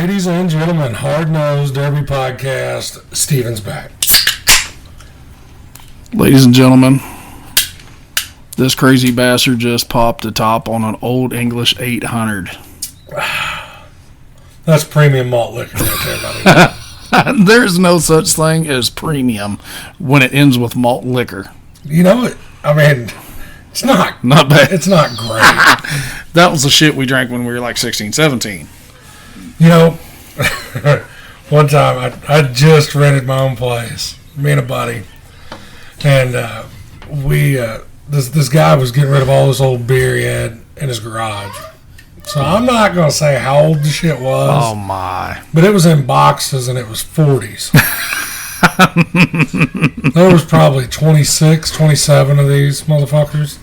Ladies and gentlemen, Hard Nosed Derby Podcast, Steven's back. Ladies and gentlemen, this crazy bastard just popped the top on an Old English 800. That's premium malt liquor right there, buddy. There's no such thing as premium when it ends with malt liquor. You know what? I mean, it's not bad. It's not great. That was the shit we drank when we were like 16, 17. You know, one time I just rented my own place, me and a buddy, and this guy was getting rid of all this old beer he had in his garage. So I'm not going to say how old the shit was. Oh, my. But it was in boxes, and it was 40s. There was probably 26, 27 of these motherfuckers.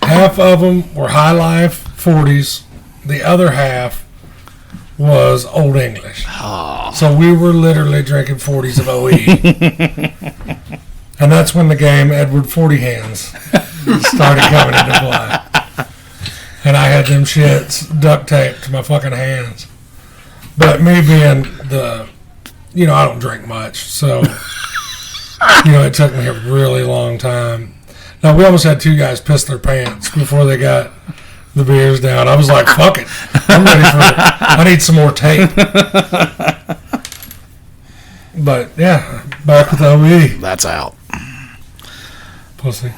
Half of them were High Life 40s. The other half was Old English. Oh. So we were literally drinking 40s of OE. And that's when the game Edward 40 Hands started coming into play. And I had them shits duct taped to my fucking hands. But me being I don't drink much. So, it took me a really long time. Now, we almost had two guys piss their pants before they got the beers down. I was like, fuck it. I'm ready for it. I need some more tape. But, yeah, back with OE. That's out. Pussy.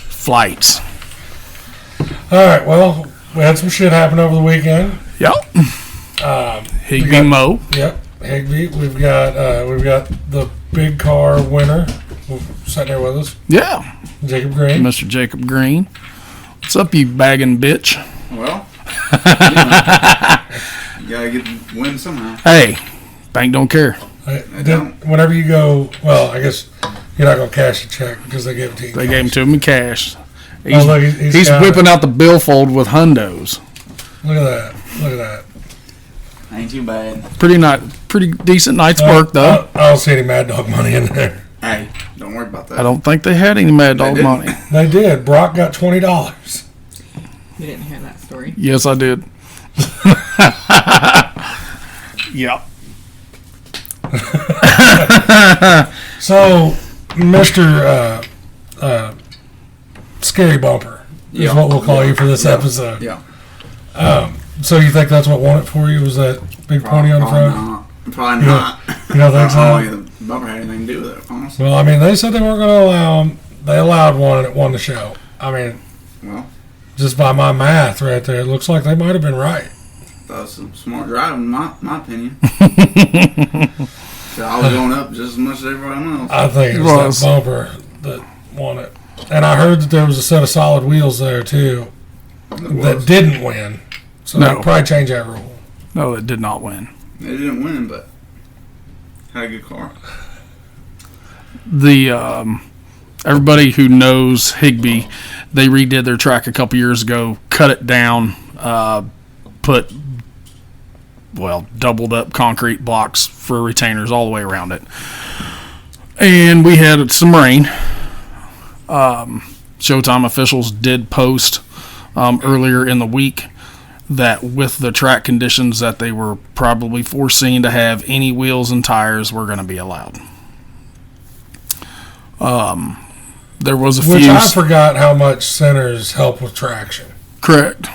Flights. All right, well, we had some shit happen over the weekend. Yep. Higbee Mo. Yep, Higbee. We've got the big car winner sitting there with us. Yeah. Jacob Green. Mr. Jacob Green. What's up, you bagging bitch? Well, you gotta get the win somehow. Hey, bank don't care. Whenever you go, well, I guess you're not going to cash the check because they gave it to you. They gave him to him in cash. He's whipping out the billfold with hundos. Look at that. Ain't too bad. Pretty decent night's work, though. I don't see any Mad Dog money in there. Hey, don't worry about that. I don't think they had any Mad Dog money. They did. Brock got $20. You didn't hear that story. Yes, I did. Yep. So, Mr. Scary Bumper is what we'll call you for this episode. Yeah. So you think that's what won it for you? Was that big pony on the front? Probably not. You don't think so? I don't think the bumper had anything to do with it, honestly. Well, I mean, they said they weren't going to allow them. They allowed one and it won the show. I mean, just by my math right there, it looks like they might have been right. That was some smart driving, in my opinion. So I was going up just as much as everyone else. I think it was that bumper that won it. And I heard that there was a set of solid wheels there, too, that didn't win. So they'll probably change that rule. No, it did not win. They didn't win, but had a good car. Everybody who knows Higbee, they redid their track a couple years ago, cut it down, put doubled up concrete blocks for retainers all the way around it. And we had some rain. Showtime officials did post earlier in the week that with the track conditions that they were probably foreseen to have, any wheels and tires were going to be allowed. There was a few. Which I forgot how much centers help with traction. Correct.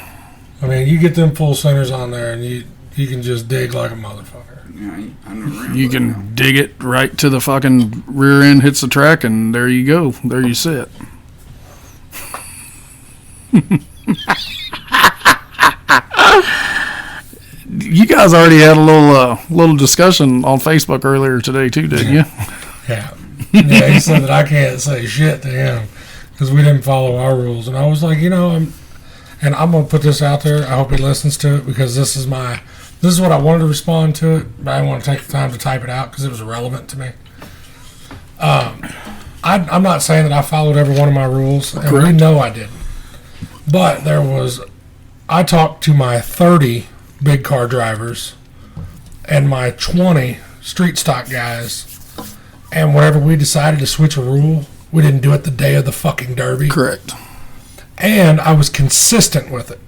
I mean, you get them full centers on there and you can just dig like a motherfucker. Yeah, I never You can dig it right to the fucking rear end, hits the track, and there you go. There you sit. You guys already had a little discussion on Facebook earlier today too, didn't you? Yeah. Yeah, he said that I can't say shit to him because we didn't follow our rules. And I was like, I'm going to put this out there. I hope he listens to it because this is what I wanted to respond to it, but I didn't want to take the time to type it out because it was irrelevant to me. I'm not saying that I followed every one of my rules, and we know I didn't. But I talked to my 30 big car drivers and my 20 street stock guys, and whenever we decided to switch a rule, we didn't do it the day of the fucking Derby. Correct. And I was consistent with it.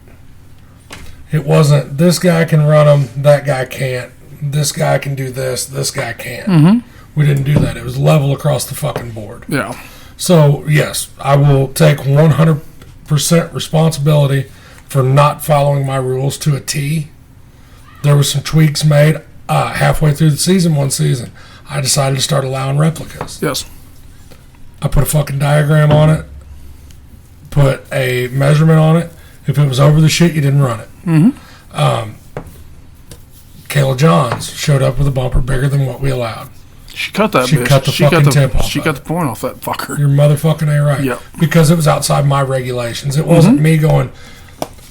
It wasn't, this guy can run them, that guy can't. This guy can do this guy can't. Mm-hmm. We didn't do that. It was level across the fucking board. Yeah. So, yes, I will take 100% responsibility for not following my rules to a T. There were some tweaks made halfway through the season, one season. I decided to start allowing replicas. Yes. I put a fucking diagram on it, put a measurement on it. If it was over the shit, you didn't run it. Mm-hmm. Kayla Johns showed up with a bumper bigger than what we allowed. She cut that She bitch. cut the she fucking cut the, tip off She of cut it. the point off that fucker. You're motherfucking A right. Yep. Because it was outside my regulations. It wasn't me going,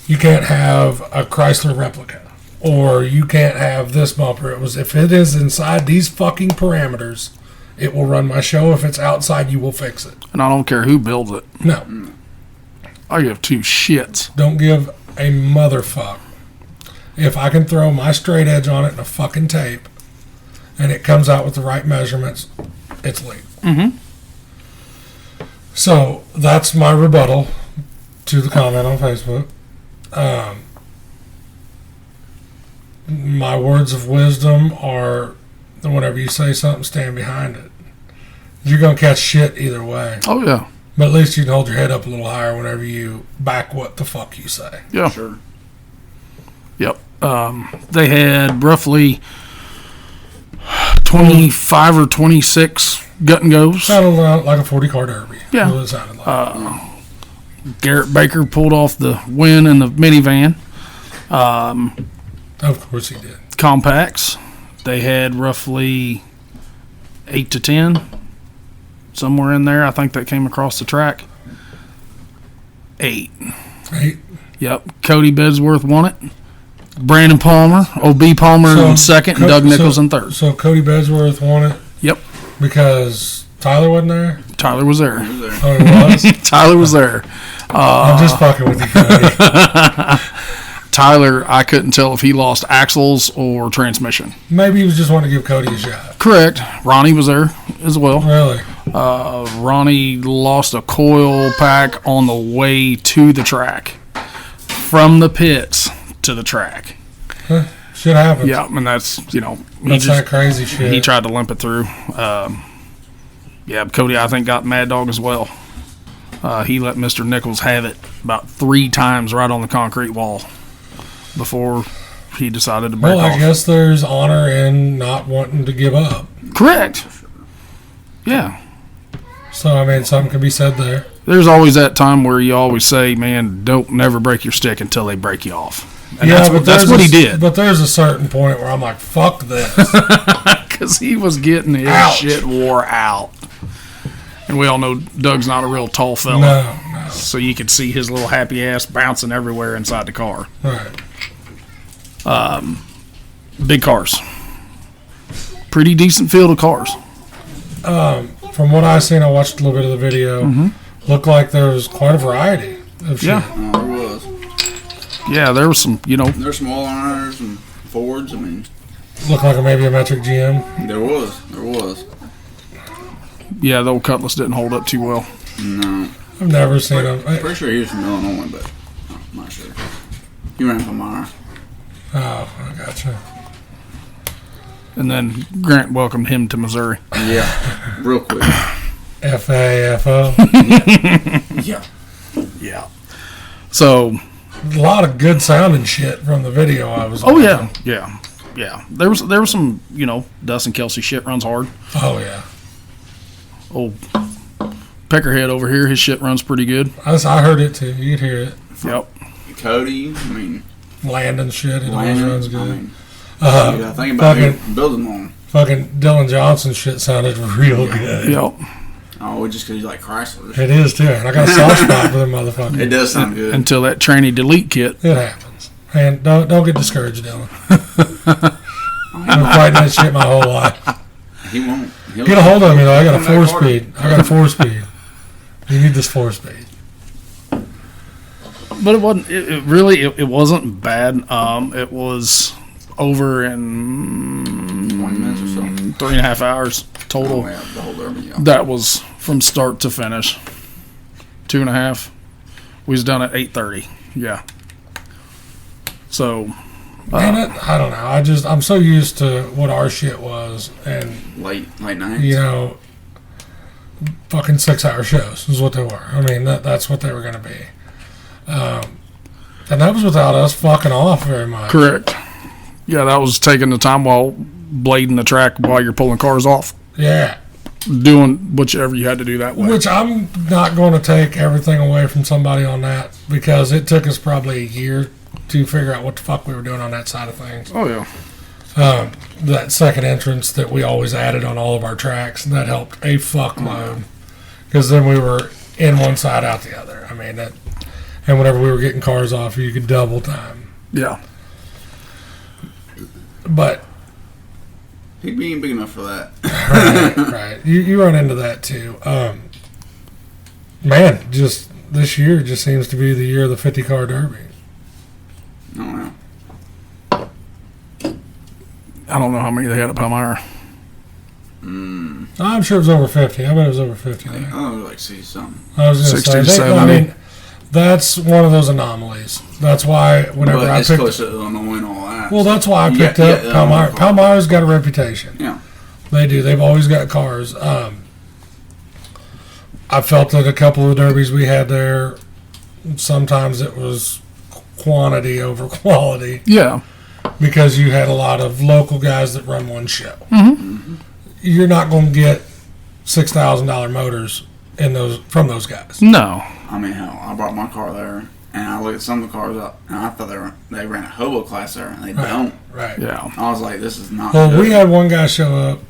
you can't have a Chrysler replica. Or you can't have this bumper. It was, if it is inside these fucking parameters, it will run my show. If it's outside, you will fix it. And I don't care who builds it. No. I give two shits. Don't give a motherfuck. If I can throw my straight edge on it and a fucking tape, and it comes out with the right measurements, it's legal. Mm-hmm. So that's my rebuttal to the comment on Facebook. My words of wisdom are, whenever you say something, stand behind it. You're going to catch shit either way. Oh, yeah. But at least you can hold your head up a little higher whenever you back what the fuck you say. Yeah. Sure. Yep. They had roughly 25 or 26 gut and goes. Sounded like a 40-car derby. Yeah. That's what it sounded like. Garrett Baker pulled off the win in the minivan. Of course he did. Compacts. They had roughly 8 to 10. Somewhere in there. I think that came across the track. 8. 8. Yep. Cody Bedsworth won it. Brandon Palmer, O.B. Palmer in second, and Doug Nichols in third. So Cody Bedsworth won it Yep. because Tyler wasn't there? Tyler was there. Oh, he was? Tyler was there. I'm just fucking with you, Cody. Tyler, I couldn't tell if he lost axles or transmission. Maybe he was just wanting to give Cody a shot. Correct. Ronnie was there as well. Really? Ronnie lost a coil pack on the way to the track. From the pits to the track. Shit happens. Yeah, and that's, That's that crazy shit. he tried to limp it through. Yeah, Cody, I think, got Mad Dog as well. He let Mr. Nichols have it about 3 times right on the concrete wall before he decided to break Well, off. I guess there's honor in not wanting to give up. Correct. Yeah. So, I mean, something can be said there. There's always that time where you always say, man, don't never break your stick until they break you off. And that's what he did. But there's a certain point where I'm like, fuck this. Because he was getting his shit wore out. And we all know Doug's not a real tall fella. No. So you could see his little happy ass bouncing everywhere inside the car. Right. Big cars. Pretty decent field of cars. From what I've seen, I watched a little bit of the video. Looked like there was quite a variety of shit. Yeah. Oh, there was. Yeah, there was some, There's some Walliners and Fords. I mean, Looked like maybe a metric GM. there was. yeah, the old Cutlass didn't hold up too well. No. I've never seen them. Pretty sure he was from Illinois, but I'm not sure. He ran from Meyer. Oh, I gotcha. And then Grant welcomed him to Missouri. Yeah. Real quick. FAFO. Yeah. Yeah. So, A lot of good sounding shit from the video I was oh watching. yeah. There was some, Dustin Kelsey shit runs hard. Oh, yeah. Old Peckerhead over here, his shit runs pretty good. I heard it too. You could hear it. Yep. Cody, I mean, Landon shit. It always Landon, runs good. I mean, you gotta think about it. Building one. Fucking Dylan Johnson shit sounded real good. Yep. Oh, just because you like Chrysler. It is too. And I got a soft spot for them motherfuckers. It does sound good. Until that tranny delete kit. It happens. And don't get discouraged, Dylan. I've been fighting that shit my whole life. He won't. Get a hold of me though. I got a 4-speed. I got a 4-speed. You need this 4-speed. But it wasn't. It really. It wasn't bad. It was over in 20 minutes or so. 3.5 hours total. Oh, yeah, the whole derby, yeah. That was from start to finish. 2.5. We was done at 8:30. Yeah. So, Man, I don't know. I'm so used to what our shit was, and late nights. you know, fucking 6-hour shows is what they were. I mean, that's what they were going to be. And that was without us fucking off very much. correct. Yeah, that was taking the time while blading the track while you're pulling cars off, Yeah. doing whichever you had to do that way. Which I'm not going to take everything away from somebody on that, because it took us probably a year to figure out what the fuck we were doing on that side of things. Oh, yeah. That second entrance that we always added on all of our tracks, that helped a fuckload, because then we were in one side, out the other. I mean, and whenever we were getting cars off, you could double time. Yeah. But Higbee ain't big enough for that. right. You run into that too. Man, just this year just seems to be the year of the 50-car derby. Oh, wow. I don't know how many they had at Palmyra. I'm sure it was over 50. I bet it was over 50. I think, oh, like 60 something. I was going to 60 to say, 70. I mean, that's one of those anomalies. That's why whenever But I it's picked, close to Illinois and all that. well, that's why I You picked got- up yeah, Palmyra. Palmyra's got a reputation. Yeah. They do. They've always got cars. I felt that a couple of derbies we had there, sometimes it was quantity over quality, Yeah. because you had a lot of local guys that run one show. Mm-hmm. You're not going to get $6,000 motors from those guys. No. I mean, hell, I brought my car there, and I looked at some of the cars up, and I thought they ran a hobo class there, and they don't. Right. Yeah. I was like, this is not Well, good. we had one guy show up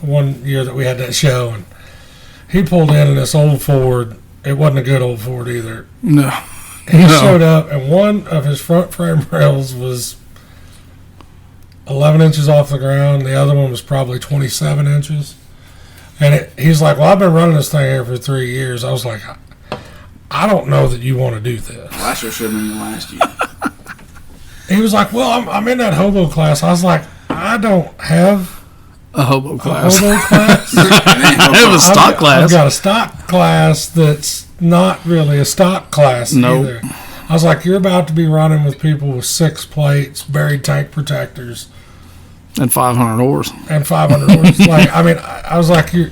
one year that we had that show, and he pulled in this old Ford. It wasn't a good old Ford either. No. He No. showed up, and one of his front frame rails was 11 inches off the ground. The other one was probably 27 inches. And he's like, well, I've been running this thing here for 3 years. I was like, I don't know that you want to do this. Last year should have been the last year. He was like, well, I'm in that hobo class. I was like, I don't have A hobo a class. hobo class. I have a stock class. I've got a stock class that's not really a stock class Nope. either. I was like, you're about to be running with people with 6 plates, buried tank protectors, And 500 oars. and 500 horse. Like, I mean, I was like, they're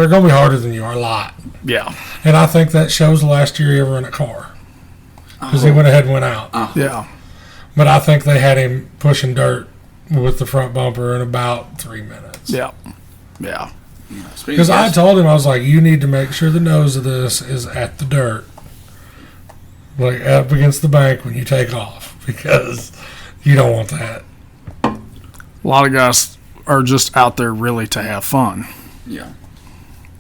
going to be harder than you are, a lot. Yeah. And I think that shows the last year he ever in a car, because he went ahead and went out. Yeah. But I think they had him pushing dirt with the front bumper in about 3 minutes. Yeah. Yeah. Because I told him, I was like, you need to make sure the nose of this is at the dirt, like up against the bank when you take off, because you don't want that. A lot of guys are just out there really to have fun. Yeah.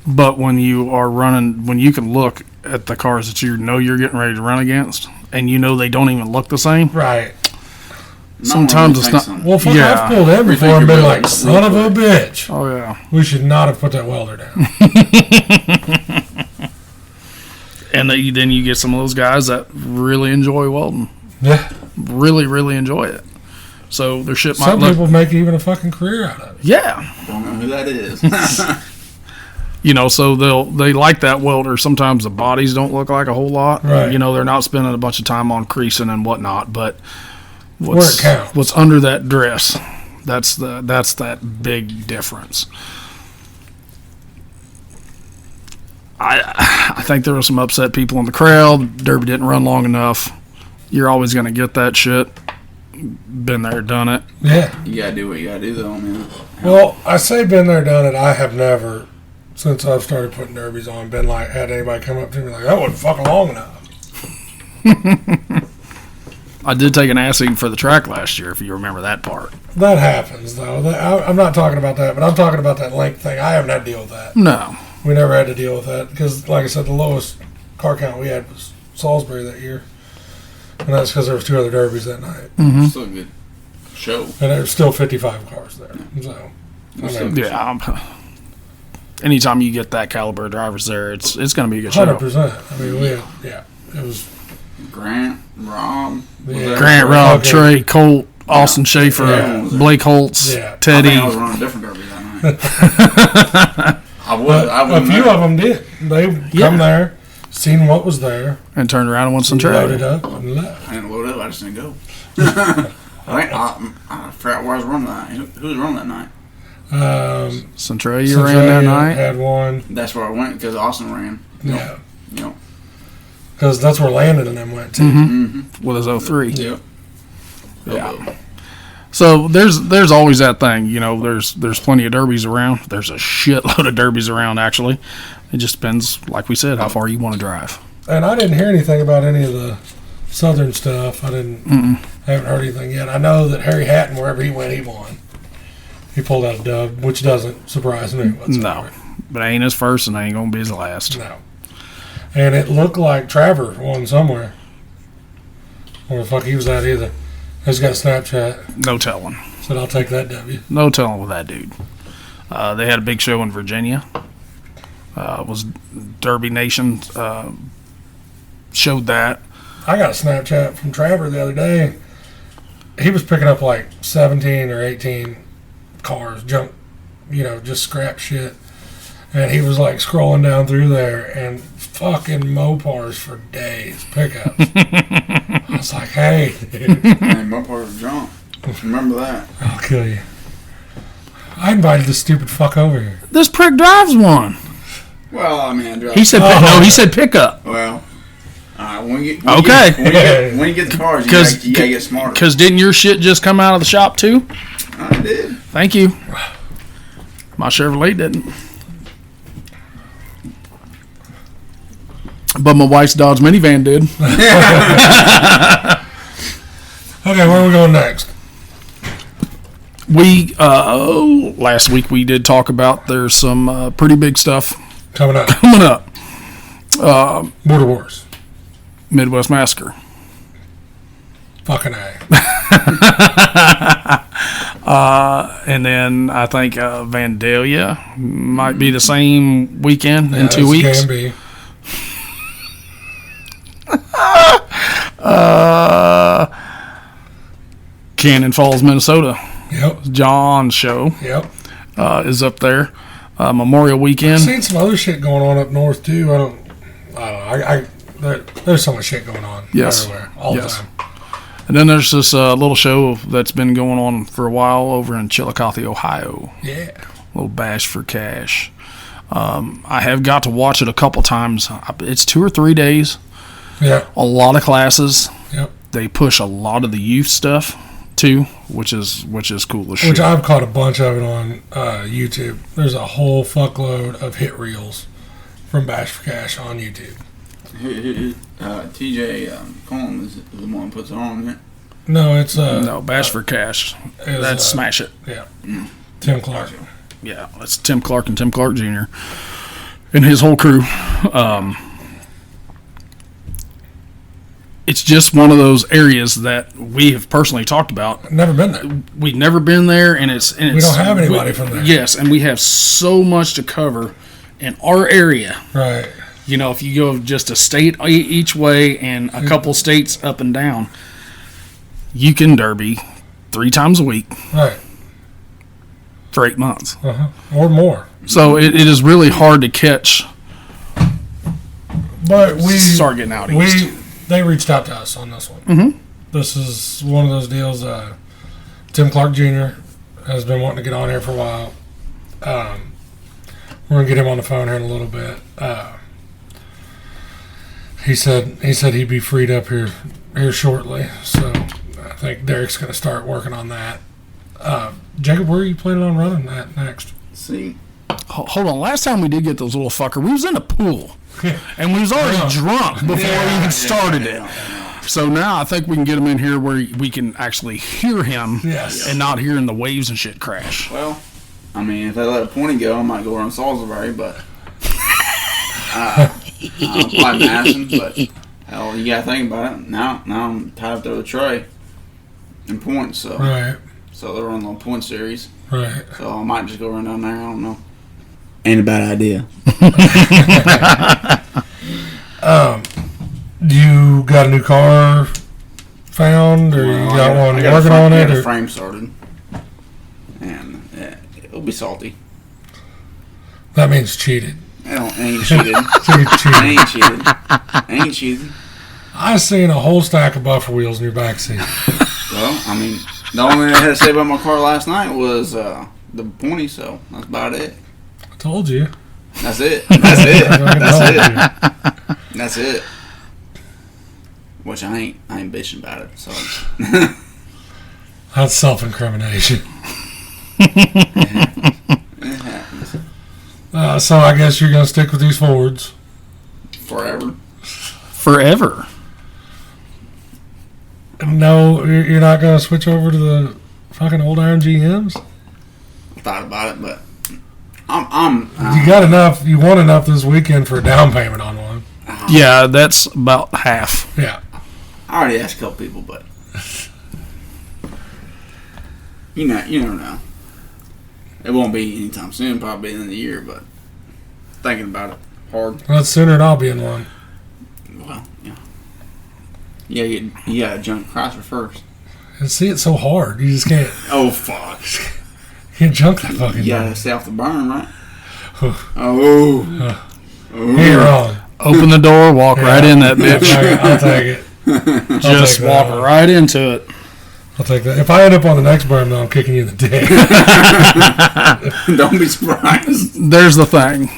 But when you are running, when you can look at the cars that you know you're getting ready to run against, and you know they don't even look the same, Right. sometimes it's not- Well, fuck, Yeah. I've pulled in before and been like, son of a bitch. oh yeah. We should not have put that welder down. And then you get some of those guys that really enjoy welding, Yeah. really, really enjoy it. So their shit might Some look, people make even a fucking career out of it. yeah. Don't know who that is. You know, so they like that welder. Sometimes the bodies don't look like a whole lot. Right. You know, they're not spending a bunch of time on creasing and whatnot, but Where it counts. what's under that dress, that's that big difference. I think there were some upset people in the crowd. Derby didn't run long enough. You're always going to get that shit. Been there, done it. Yeah. You gotta do what you gotta do, though, man. Well, I say been there, done it. I have never, since I've started putting derbies on, been like, had anybody come up to me like, that wasn't fucking long enough. I did take an ass eating for the track last year, if you remember that part. That happens, though. I'm not talking about that, but I'm talking about that length thing. I haven't had to deal with that. No. We never had to deal with that because, like I said, the lowest car count we had was Salisbury that year. And that's because there was 2 other derbies that night. Still a good show. And there were still 55 cars there. So, I mean, Yeah. Anytime you get that caliber of drivers there, it's going to be a good show. 100%. I mean, it was Grant, Rob, was Yeah. there? Grant, Rob, Okay. Trey, Colt, Austin Schaefer, Yeah. Blake Holtz, Yeah. I Teddy. think I was running a different derby that night. I would. But I a would. few of them did. They Yeah. come there, seen what was there, And turned around and won some loaded track. up, and left. I didn't load up. let us go. I forgot where I was running that night. Who was running that night? Centralia ran that night. Had one. That's where I went because Austin ran. Yeah. Yep. Because that's where Landon and them went to. Mm-hmm. With his 03. Yep. Yeah. So there's always that thing, you know. There's plenty of derbies around. There's a shitload of derbies around. Actually, it just depends, like we said, how far you want to drive. And I didn't hear anything about any of the southern stuff. I haven't heard anything yet. I know that Harry Hatton, wherever he went, he won. He pulled out a dub, which doesn't surprise me whatsoever. No, but it ain't his first and it ain't gonna be his last. No. And it looked like Travers won somewhere. Where the fuck he was at either. He's got Snapchat. No telling. Said I'll take that W. No telling with that dude. They had a big show in Virginia. Was Derby Nation showed that. I got a Snapchat from Travers the other day. He was picking up like 17 or 18 cars, junk, just scrap shit. And he was like scrolling down through there and fucking Mopars for days, pickups. I was like, hey, dude. Man, Mopars are drunk. Remember that. I'll kill you. I invited this stupid fuck over here. This prick drives one. Well, I mean, I drive. He said no. He said pickup. Well, when you get the cars, you gotta get smarter. Because didn't your shit just come out of the shop too? I did. Thank you. My Chevrolet didn't. But my wife's Dodge minivan did. Okay, where are we going next? We last week we did talk about there's some pretty big stuff Coming up. Border Wars. Midwest Massacre. Fucking A. And then I think Vandalia might be the same weekend in 2 weeks. Can be. Cannon Falls, Minnesota. Yep. John's show. Yep. Is up there. Memorial Weekend. I've seen some other shit going on up north too. I don't know. There's so much shit going on everywhere all the time. And then there's this little show that's been going on for a while over in Chillicothe, Ohio. Yeah. Little Bash for Cash. I have got to watch it a couple times. It's 2 or 3 days. Yeah. A lot of classes. Yep. They push a lot of the youth stuff too, which is cool as shit. Which I've caught a bunch of it on YouTube. There's a whole fuckload of hit reels from Bash for Cash on YouTube. TJ Coleman is the one who puts it on, isn't it? No, it's no Bash for Cash. That's Smash It. Yeah. Tim Clark. Yeah, that's Tim Clark and Tim Clark Jr. and his whole crew. It's just one of those areas that we have personally talked about. Never been there. We've never been there, and we don't have anybody from there. Yes, and we have so much to cover in our area. Right. If you go just a state each way and a couple states up and down, you can derby 3 times a week. Right. For 8 months. Or more. So it is really hard to catch. But we start getting out east. They reached out to us on this one. Mm-hmm. This is one of those deals. Tim Clark Jr. has been wanting to get on here for a while. We're gonna get him on the phone here in a little bit. He said he'd be freed up here shortly. So I think Derek's gonna start working on that. Jacob, where are you planning on running that next? See. Hold on. Last time we did get those little fucker, we was in a pool. And we was already drunk before we even started it. So now I think we can get him in here where we can actually hear him and not hearing the waves and shit crash. Well, I mean, if I let a pony go, I might go around Salisbury, but I'm probably Madison, but hell, you gotta think about it. Now I'm tied up there with Trey in points, so right. So they're on the point series. Right. So I might just go run down there. I don't know. Ain't a bad idea. You got a new car found, or you got one working on it? I got a frame started, and it'll be salty. That means cheated. I ain't cheated. Cheated. I ain't cheated. I seen a whole stack of buffer wheels in your backseat. Well, I mean, the only thing I had to say about my car last night was the pointy, so that's about it. I told you. That's it. That's it. That's it. That's it. Which I ain't bitching about it. So That's self-incrimination. it happens So I guess you're gonna stick with these Fords. forever. No, you're not gonna switch over to the fucking old iron GMs. I thought about it, but I'm You got enough. You want enough this weekend for a down payment on one. Yeah, that's about half. Yeah. I already asked a couple people, but you never know. It won't be anytime soon, probably in the year, but thinking about it hard. Well, sooner than I'll be in one. Well, yeah. Yeah, you got to junk Chrysler first. And see, it's so hard. You just can't. Oh, fuck. You can't junk that fucking You got thing. to stay off the burn, right? Oh. You're wrong. Open the door, walk right in that bitch. I'll take it. Just take walk that. right into it. I'll take that. If I end up on the next berm, though, I'm kicking you in the dick. Don't be surprised. There's the thing.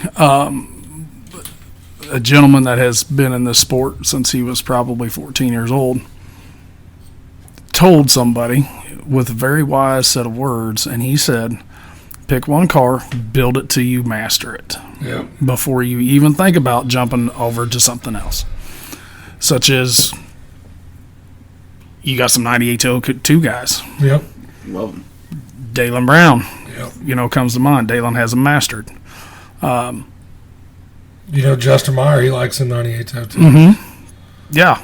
A gentleman that has been in this sport since he was probably 14 years old told somebody with a very wise set of words, and he said, pick one car, build it till you master it. Yep. Before you even think about jumping over to something else. Such as, you got some 9802 guys. Yep. Well, Dalen Brown, Yep. Comes to mind. Dalen has them mastered. Justin Meyer, he likes the 9802. Mm-hmm. Yeah.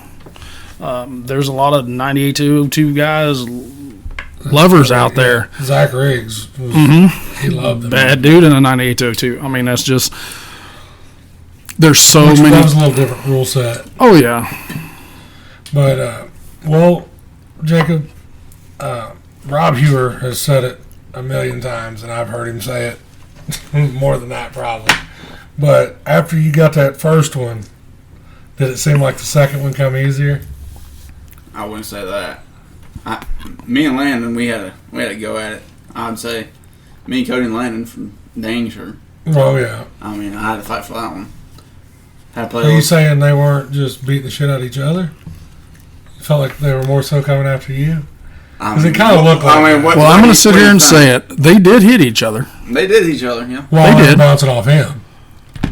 There's a lot of 9802 guys, lovers out there. Zach Riggs, he loved them. Bad dude in a 9802. I mean, that's just, there's so Which many. That was a little different rule set. Oh, yeah. But, well, Jacob, Rob Hewer has said it a million times, and I've heard him say it more than that probably. But after you got that first one, did it seem like the second one come easier? I wouldn't say that. Me and Landon, we had a go at it. I'd say me and Cody and Landon from Danger. Oh, yeah. I mean, I had to fight for that one. Had to play. Are you saying they weren't just beating the shit out of each other? You felt like they were more so coming after you? Because it kind of looked like that. Well, I'm going to sit here and say it. They did hit each other. They did each other, yeah. Well, they did. Bouncing off him.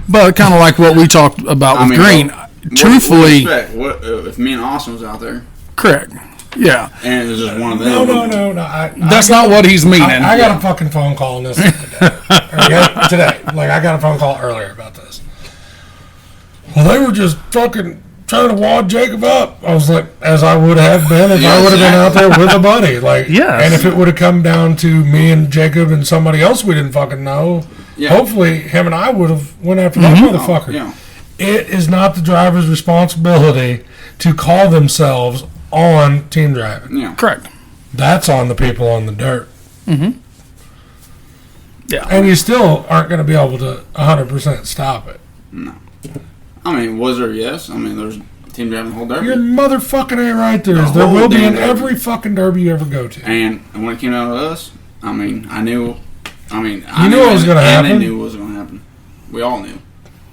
But kind of like what we talked about with Green. Truthfully. What if me and Austin was out there? Correct. Yeah. And it was just one of them. No. That's not what he's meaning. I got a fucking phone call on this today. Like, I got a phone call earlier about this. Well, they were just fucking trying to wad Jacob up. I was like, as I would have been if I would have been out there with a buddy. Like, yes. And if it would have come down to me and Jacob and somebody else we didn't fucking know, hopefully him and I would have went after that motherfucker. Yeah. It is not the driver's responsibility to call themselves on team driving. Yeah. Correct. That's on the people on the dirt. Mm-hmm. Yeah. And you still aren't going to be able to 100% stop it. No. I mean, was there? Yes. I mean, there's team driving the whole derby. You're motherfucking ain't right there. There will be in every fucking derby you ever go to. And when it came down to us, I mean, I knew. I mean, You knew what was going to happen. And they knew what was going to happen. We all knew.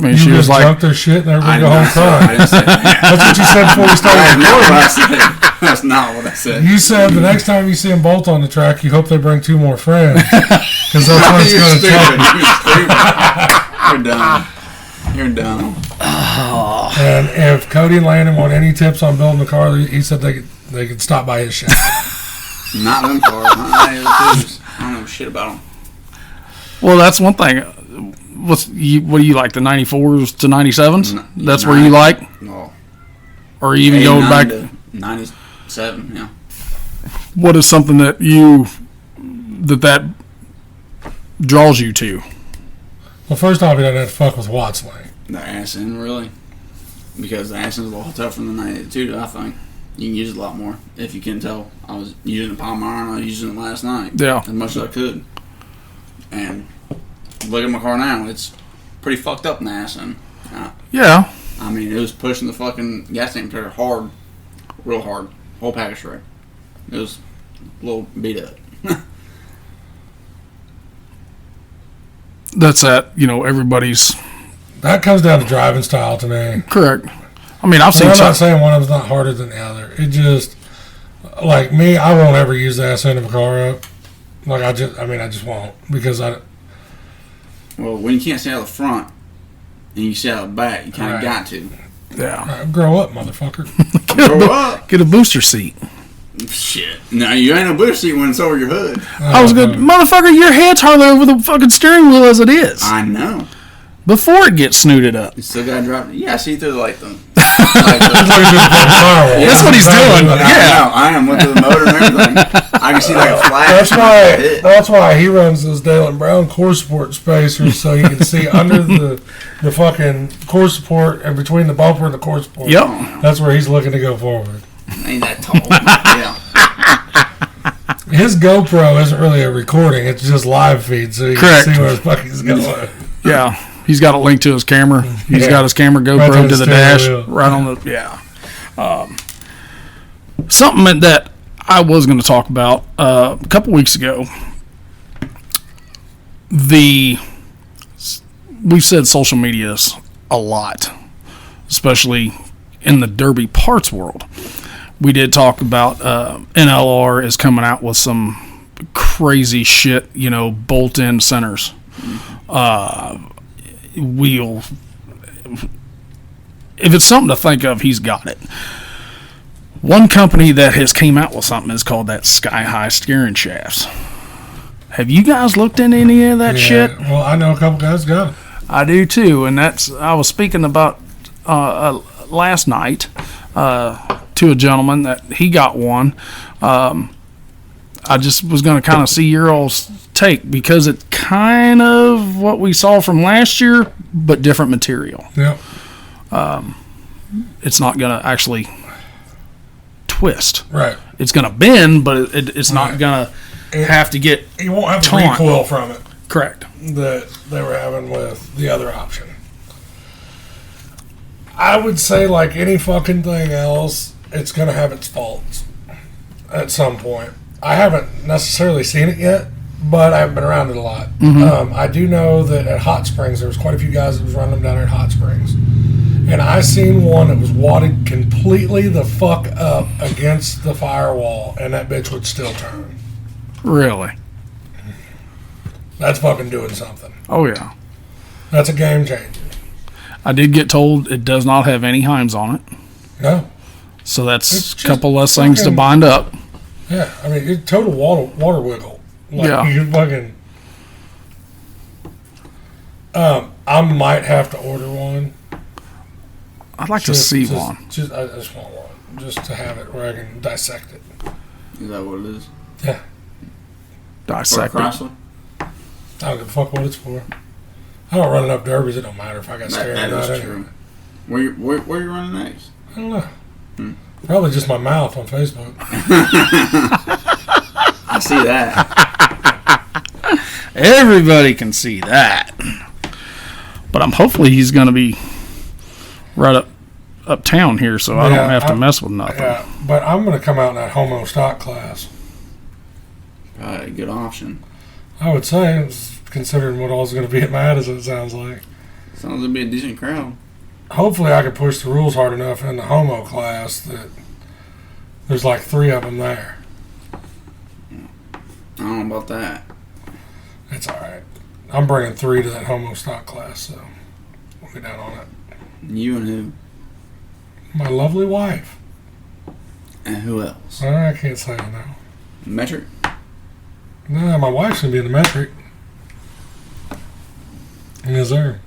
I mean, You she was just like, jumped their shit and everybody go home I crying. didn't say that. That's what you said before we started recording. That's not what I said. You said the next time you see them bolt on the track, you hope they bring two more friends. Because that's what it's going to take. You're dumb. You're dumb. And if Cody and Landon want any tips on building the car, he said they could stop by his shop. Not them cars. Not any of the tips. I don't know shit about them. well, that's one thing. What do you like, the 94s to 97s? That's where you like? Well, Or even go back? to 97, yeah. What is something that that draws you to? Well, first off, he doesn't have to fuck with Wattsling. The Aston, really. Because the Aston's a lot tougher than the 92, I think. You can use it a lot more. If you can tell, I was using the palm iron, I was using it last night. Yeah. As much as I could. And look at my car now, it's pretty fucked up in the Aston. Yeah. I mean, it was pushing the fucking gas tank trailer hard, real hard, whole package tray. It was a little beat up. That's that. Everybody's That comes down to driving style to me. correct. I mean, I've And seen I'm some. not saying one of them's not harder than the other. It just, like me, I won't ever use the ass end of a car up. Like I just won't because I. Well, when you can't see out the front and you see out the back, you kind of Right. got to. Yeah. Grow up, motherfucker. Grow up. Get a booster seat. Shit. No, you ain't no booster seat when it's over your hood. I was good. Motherfucker, your head's hardly over the fucking steering wheel as it is. I know. Before it gets snooted up. You still gotta drive. Yeah, I see through the That's That's what he's doing. Yeah. I am with the motor and everything. I can see like a flash. That's why he runs those Dale and Brown core support spacers so you can see under the fucking core support and between the bumper and the core support. Yep. That's where he's looking to go forward. Ain't that tall. Yeah. His GoPro isn't really a recording; it's just live feed, so you Correct. can see where his fucking going. Yeah. He's got a link to his camera. He's got his camera Right GoPro to to the the dash. steering wheel. Right on the. Yeah. Something that I was going to talk about a couple weeks ago. We've said social media is a lot, especially in the Derby parts world. We did talk about NLR is coming out with some crazy shit, bolt-in centers. If it's something to think of, he's got it. One company that has came out with something is called that Sky High steering shafts. Have you guys looked into any of that shit? Well, I know a couple guys got it. I do too, and I was speaking about last night to a gentleman that he got one. I just was going to kind of see your all's take because it's kind of what we saw from last year, but different material. Yep. It's not going to actually twist. Right. It's going to bend, but it's not Right. going to have to get You won't have the taunt. recoil from it correct. that they were having with the other option. I would say, like any fucking thing else, it's going to have its faults at some point. I haven't necessarily seen it yet, but I've been around it a lot. I do know that at Hot Springs, there was quite a few guys that was running them down there at Hot Springs. And I seen one that was wadded completely the fuck up against the firewall, and that bitch would still turn. Really? That's fucking doing something. Oh, yeah. That's a game changer. I did get told it does not have any Heims on it. No. So that's It's a just couple less things to fucking- bind up. Yeah, I mean, it's total water wiggle. Like, Yeah. you fucking. I might have to order one. I'd like to see Just- one. I just want one, just to have it where I can dissect it. Is that what it is? Yeah, For Dissect it. Chrysler? I don't give a fuck what it's for. I don't run enough derbies. It don't matter if I got scared That or not. is Anyway. true. Where you running next? I don't know. Probably just my mouth on Facebook. I see that. Everybody can see that. But hopefully he's going to be right uptown here, so I Yeah, don't have to mess with nothing. Yeah, but I'm going to come out in that homo stock class. Probably a good option. I would say, considering what all's going to be at Madison, it sounds like. Sounds like be a decent crowd. Hopefully I can push the rules hard enough in the homo class that there's like 3 of them there. I don't know about that. It's all right. I'm bringing 3 to that homo stock class, so we'll get down on it. You and who? My lovely wife. And who else? I can't say I know. Metric? No, my wife's going to be in the metric. Yes, sir.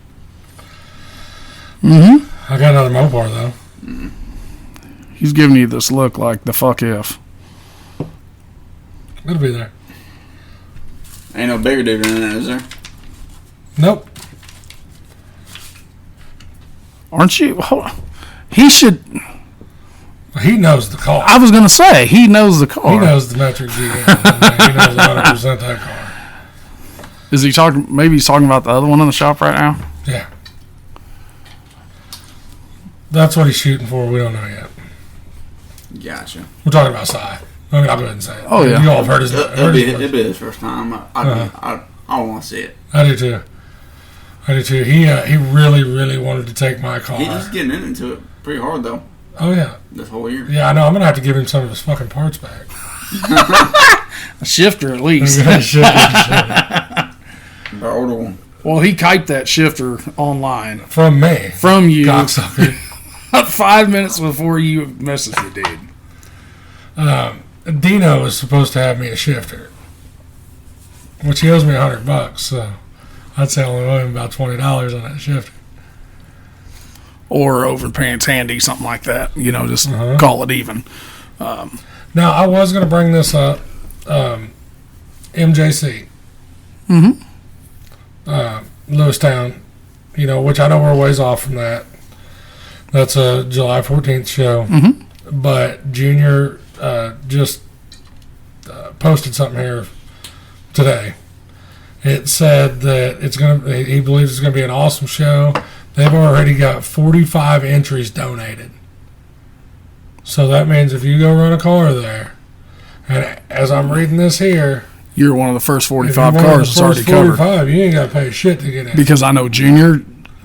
Mm-hmm. I got another Mopar, though. He's giving you this look like the fuck if. It'll be there. Ain't no bigger dude than that, is there? Nope. Aren't you? Hold on. He should. He knows the car. I was going to say, he knows the car. He knows the metric GM. He knows 100% that car. Is he talking? Maybe he's talking about the other one in the shop right now. Yeah. That's what he's shooting for. We don't know yet. Gotcha. We're talking about Cy. I mean, I'll go ahead and say it. Oh, yeah. You all have heard his It'll be his first time. I want to see it. I do too. He really, really wanted to take my car. He's getting into it pretty hard, though, Oh, yeah. this whole year. Yeah, I know. I'm going to have to give him some of his fucking parts back. A shifter, at least. The older one. Well, he kiped that shifter online From me. from you Cocksucker. 5 minutes before you messaged me, dude. Dino was supposed to have me a shifter, which he owes me $100, so I'd say I only owe him about $20 on that shifter. Or over the pants handy, something like that. You know, just call it even. Now, I was going to bring this up. MJC. Mm-hmm. Lewistown, which I know we're a ways off from that. That's a July 14th show. Mm-hmm. But Junior just posted something here today. It said that he believes it's going to be an awesome show. They've already got 45 entries donated. So that means if you go run a car there, and as I'm reading this here, You're one of the first 45 if you're one of cars the that's already first covered. 45, you ain't got to pay shit to get in. Because I know Junior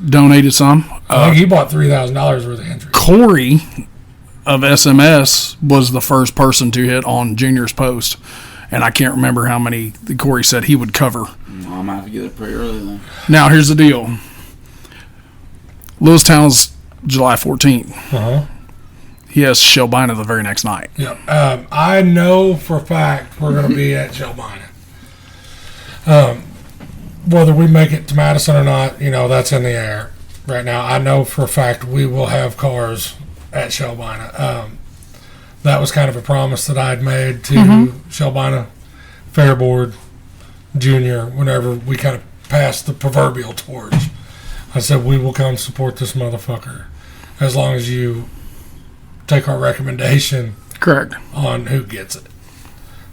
donated some. I think he bought $3,000 worth of entries. Corey of SMS was the first person to hit on Junior's post. And I can't remember how many Corey said he would cover. Well, I might have to get it pretty early then. Now, here's the deal. Lewistown's July 14th. Uh-huh. He has Shelbina the very next night. Yeah. I know for a fact we're going to be at Shelbina. Whether we make it to Madison or not, that's in the air right now. I know for a fact we will have cars at Shelbina. That was kind of a promise that I'd made to Shelbina Fair Board Junior whenever we kind of passed the proverbial torch. I said, we will come support this motherfucker as long as you take our recommendation Correct. on who gets it.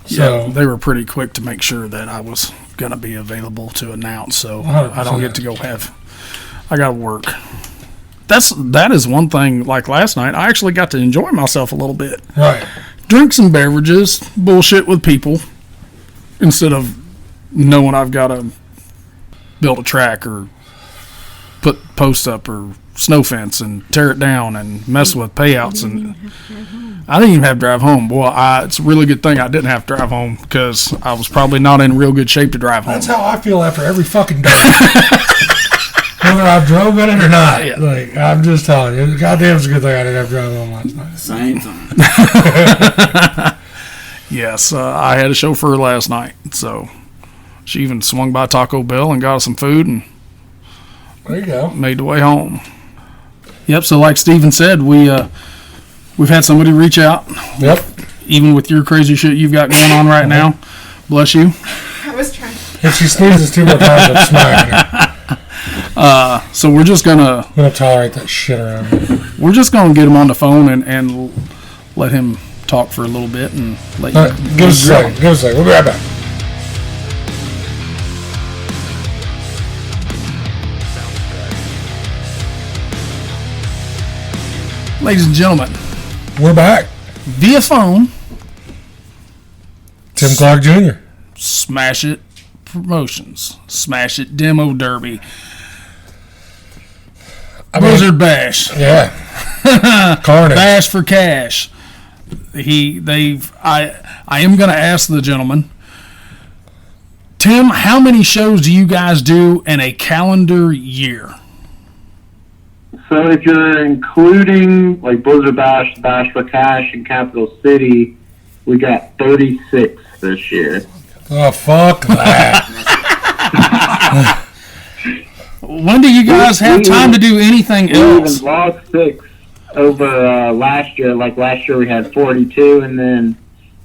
So So, they were pretty quick to make sure that I was going to be available to announce. So 100%. I don't get to go I got to work. That is one thing. Like last night, I actually got to enjoy myself a little bit. right. Drink some beverages, bullshit with people, instead of knowing I've got to build a track or put posts up or snow fence and tear it down and mess with payouts. And I didn't even have to drive home. Boy, it's a really good thing I didn't have to drive home because I was probably not in real good shape to drive home. That's how I feel after every fucking day. Whether I drove in it or not. Yeah. Like, I'm just telling you. Goddamn, it's a good thing I didn't have to drive home last night. Same time. Yes, I had a chauffeur last night, so she even swung by Taco Bell and got us some food and There you go. made the way home. Yep. So like Steven said, we've had somebody reach out, Yep. even with your crazy shit you've got going on right now. Bless you. I was trying. If she sneezes 2 more times, I'm smacking her. So we're just gonna I'm going to tolerate that shit around here. get him on the phone and let him talk for a little bit and let All you. right, give us a second. Give us a second. We'll be right back. Ladies and gentlemen, We're back. via phone, Tim Clark Jr. Smash It Promotions, Smash It Demo Derby, Blizzard Bash, Yeah. Carnage. Bash for Cash. I am going to ask the gentleman, Tim, how many shows do you guys do in a calendar year? So if you're including like Blizzard Bash, Bash for Cash, and Capital City, we got 36 this year. Oh, fuck that. When do you guys have time to do anything We even else? lost 6 over last year. Like last year we had 42, and then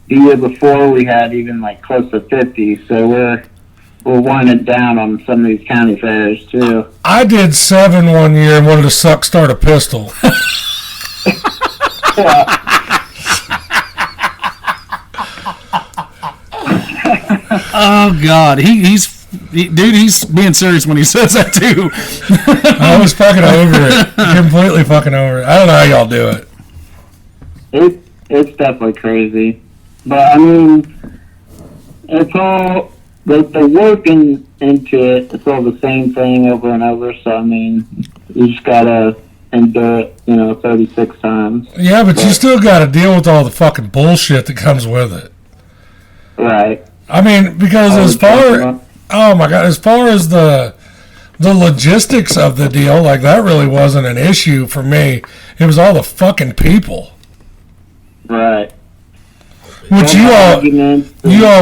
the year before we had even like close to 50. So we're winding down on some of these county fairs too. I did 7 one year and wanted to start a pistol. Oh God, he's Dude, he's being serious when he says that, too. I was fucking over it. Completely fucking over it. I don't know how y'all do it. It's definitely crazy. But, I mean, it's all, the work into it, it's all the same thing over and over. So, I mean, you just got to endure it, 36 times. Yeah, but you still got to deal with all the fucking bullshit that comes with it. Right. I mean, because as far as the logistics of the deal, like, that really wasn't an issue for me. It was all the fucking people. Right. Which you all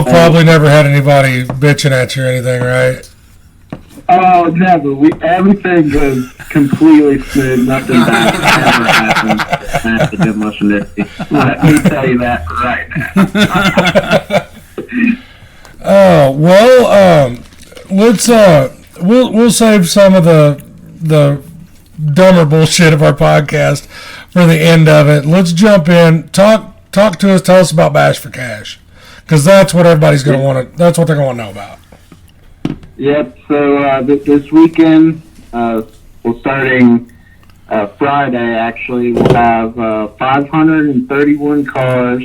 probably never had anybody bitching at you or anything, right? Oh, never. Everything goes completely smooth. Nothing bad ever happens after Demolition Derby. Let me tell you that right now. Oh, well, let's we'll save some of the dumber bullshit of our podcast for the end of it. Let's jump in. Talk to us. Tell us about Bash for Cash, because that's what everybody's gonna want to. That's what they're gonna want to know about. Yep. So this weekend, well, starting Friday, actually, we'll have 531 cars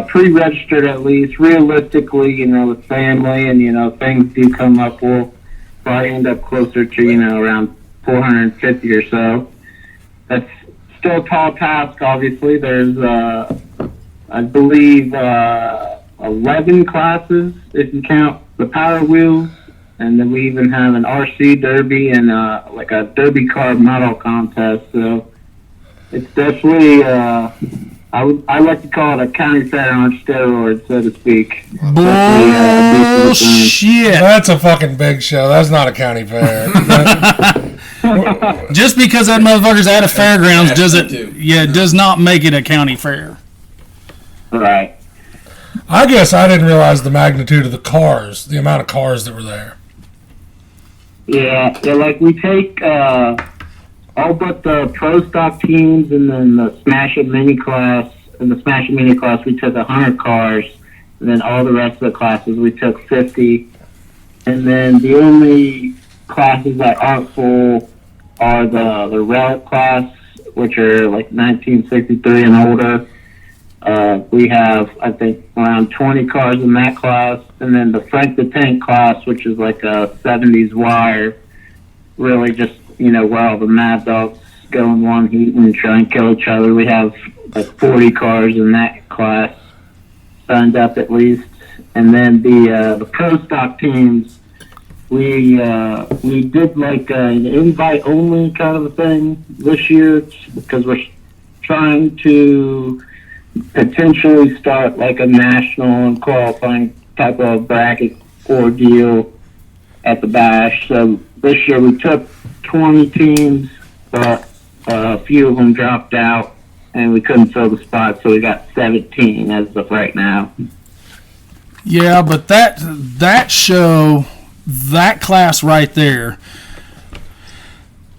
pre-registered, at least. Realistically, with family and things do come up, we'll probably end up closer to around 450 or so. That's still a tall task. Obviously, there's I believe 11 classes if you count the Power Wheels, and then we even have an RC Derby and like a Derby car model contest. So it's definitely I like to call it a county fair on steroids, so to speak. Bullshit. That's a fucking big show. That's not a county fair. Just because that motherfucker's at a fairgrounds does not make it a county fair. Right. I guess I didn't realize the magnitude of the cars, the amount of cars that were there. Yeah, like we take all but the pro stock teams and then the Smash It Mini class. In the Smash It Mini class, we took 100 cars, and then all the rest of the classes, we took 50. And then the only classes that aren't full are the relic class, which are like 1963 and older. We have, I think, around 20 cars in that class. And then the Frank the Tank class, which is like a 70s wire, really just, where all the Mad Dogs go in one heat and try and kill each other. We have like 40 cars in that class signed up at least. And then the pro stock teams, we did like an invite only kind of a thing this year because we're trying to potentially start like a national and qualifying type of bracket ordeal at the Bash. So this year we took 20 teams, but a few of them dropped out and we couldn't fill the spot, so we got 17 as of right now. Yeah, but that show, that class right there,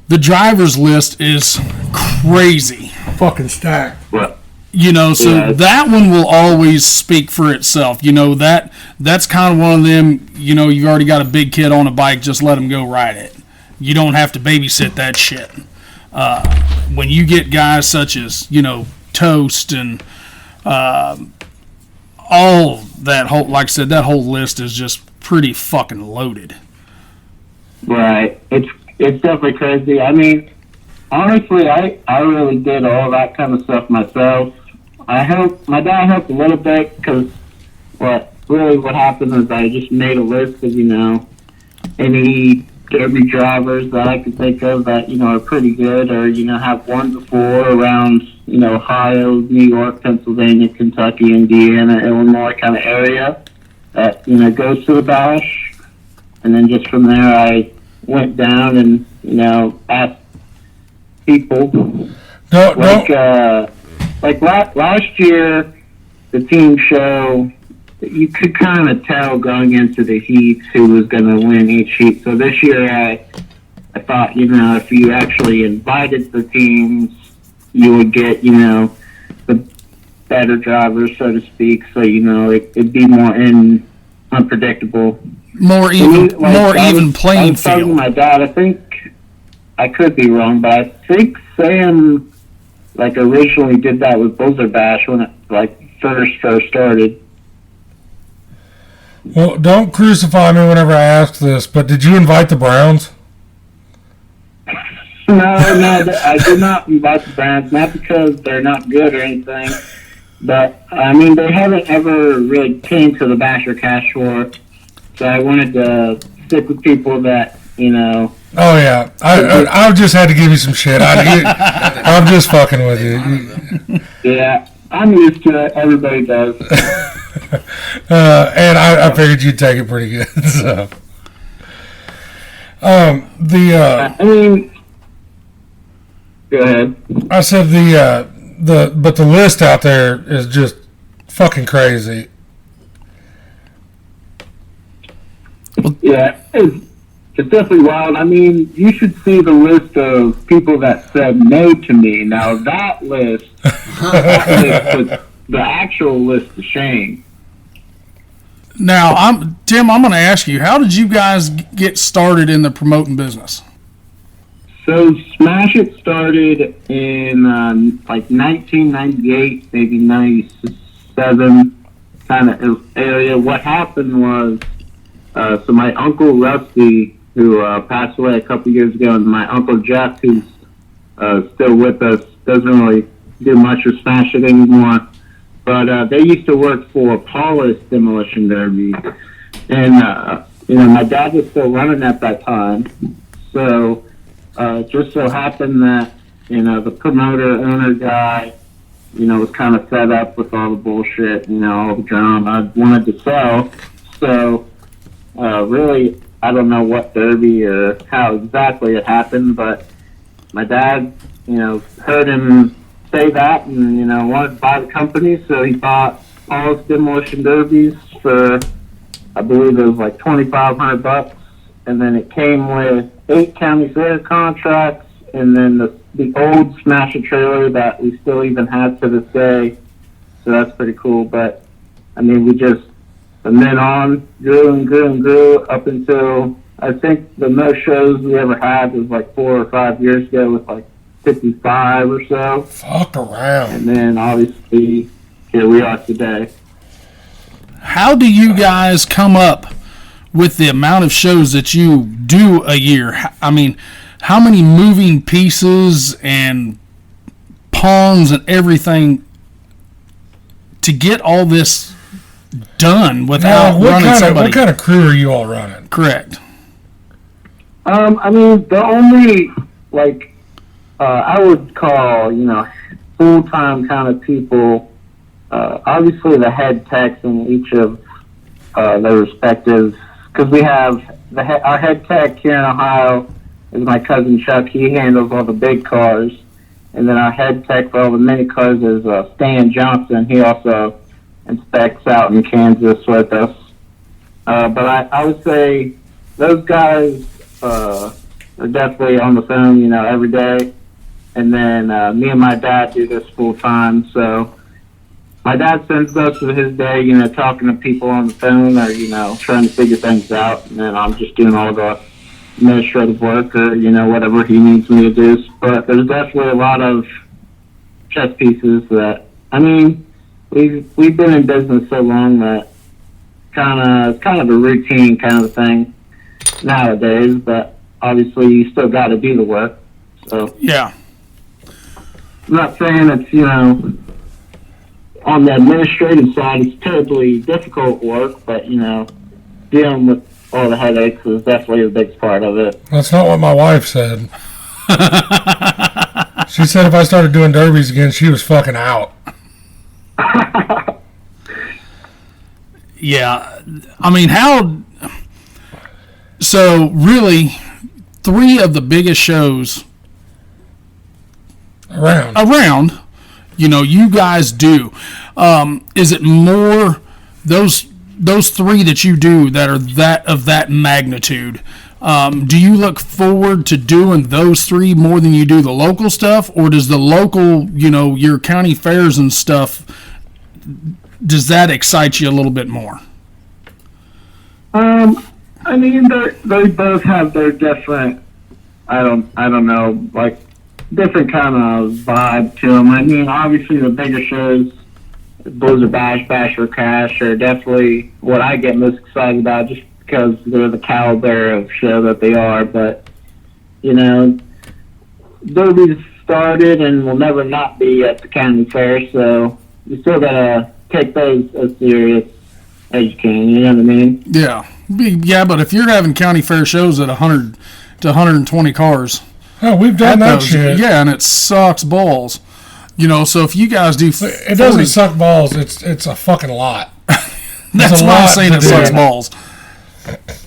the driver's list is crazy. Fucking stacked. Well, that one will always speak for itself. That's kind of one of them, you've already got a big kid on a bike, just let him go ride it. You don't have to babysit that shit. When you get guys such as, Toast and all that whole, like I said, that whole list is just pretty fucking loaded. Right. It's definitely crazy. I mean, honestly, I really did all that kind of stuff myself. My dad helped a little bit because what happened is I just made a list of, any Derby drivers that I could think of that, are pretty good or, have won before around, Ohio, New York, Pennsylvania, Kentucky, Indiana, Illinois kind of area that, goes to the Bash. And then just from there, I went down and, asked people. Like last year, the team show, you could kind of tell going into the heats who was going to win each heat. So this year, I thought, if you actually invited the teams, you would get, the better drivers, so to speak. So, it'd be more unpredictable more even playing I was talking to field. my dad. I think I could be wrong, but I think Sam originally did that with Buzzard Bash when it first started. Well, don't crucify me whenever I ask this, but did you invite the Browns? No, I did not invite the Browns, not because they're not good or anything, but I mean they haven't ever really came to the Basher Cash War, so I wanted to stick with people that Oh yeah, I just had to give you some shit. I'm just fucking with you. Yeah, I'm used to it. Everybody does. And I figured you'd take it pretty good. So, I mean, go ahead. I said but the list out there is just fucking crazy. Yeah, it's definitely wild. I mean, you should see the list of people that said no to me. Now that list puts the actual list to shame. Now, Tim, I'm going to ask you, how did you guys get started in the promoting business? So Smash It started in 1998, maybe 97 kind of area. What happened was, so my uncle Rusty, who passed away a couple years ago, and my uncle Jeff, who's still with us, doesn't really do much or Smash It anymore. But they used to work for Paulus Demolition Derby, and my dad was still running at that time. So it just so happened that the promoter owner guy, was kind of fed up with all the bullshit, all the drama. I wanted to sell, so really I don't know what derby or how exactly it happened, but my dad, heard him say that and, wanted to buy the company, so he bought Paul's Demolition Derbies for, I believe it was like $2,500, and then it came with 8 county fair contracts, and then the old Smash It trailer that we still even have to this day, so that's pretty cool. But I mean, we just, from then on, grew and grew and grew up until, I think the most shows we ever had was like 4 or 5 years ago with like 55 or so. Fuck around. And then obviously here we are today. How do you guys come up with the amount of shows that you do a year? I mean, how many moving pieces and pawns and everything to get all this done without running somebody? What kind of crew are you all running? Correct. I mean, the only, I would call, full-time kind of people, obviously the head techs in each of their respective, because we have our head tech here in Ohio is my cousin Chuck. He handles all the big cars. And then our head tech for all the mini cars is Stan Johnson. He also inspects out in Kansas with us. But I would say those guys are definitely on the phone, every day. And then me and my dad do this full time. So my dad spends most of his day, talking to people on the phone or, trying to figure things out. And then I'm just doing all the administrative work or, whatever he needs me to do. But there's definitely a lot of chess pieces that, I mean, we've been in business so long that it's kind of a routine kind of thing nowadays, but obviously you still got to do the work. So Yeah. I'm not saying it's, on the administrative side, it's terribly difficult work, but, dealing with all the headaches is definitely the biggest part of it. That's not what my wife said. She said if I started doing derbies again, she was fucking out. Yeah. I mean, so really, 3 of the biggest shows around, you guys do. Is it more those 3 that you do that are that magnitude? Do you look forward to doing those 3 more than you do the local stuff, or does the local, your county fairs and stuff, does that excite you a little bit more? I mean, they both have their different. I don't know, like different kind of vibe to them. I mean, obviously the bigger shows, Blizzard Bash, Bash for Cash, are definitely what I get most excited about, just because they're the caliber of show that they are. But you know, Derby's started and will never not be at the county fair, so you still gotta take those as serious as you can. You know what I mean? Yeah. Yeah, but if you're having county fair shows at 100 to 120 cars, Oh, we've done that those, shit. yeah, and it sucks balls. You know, so if you guys do, It doesn't suck balls. It's a fucking lot. that's a why I'm lot saying to it do. sucks balls.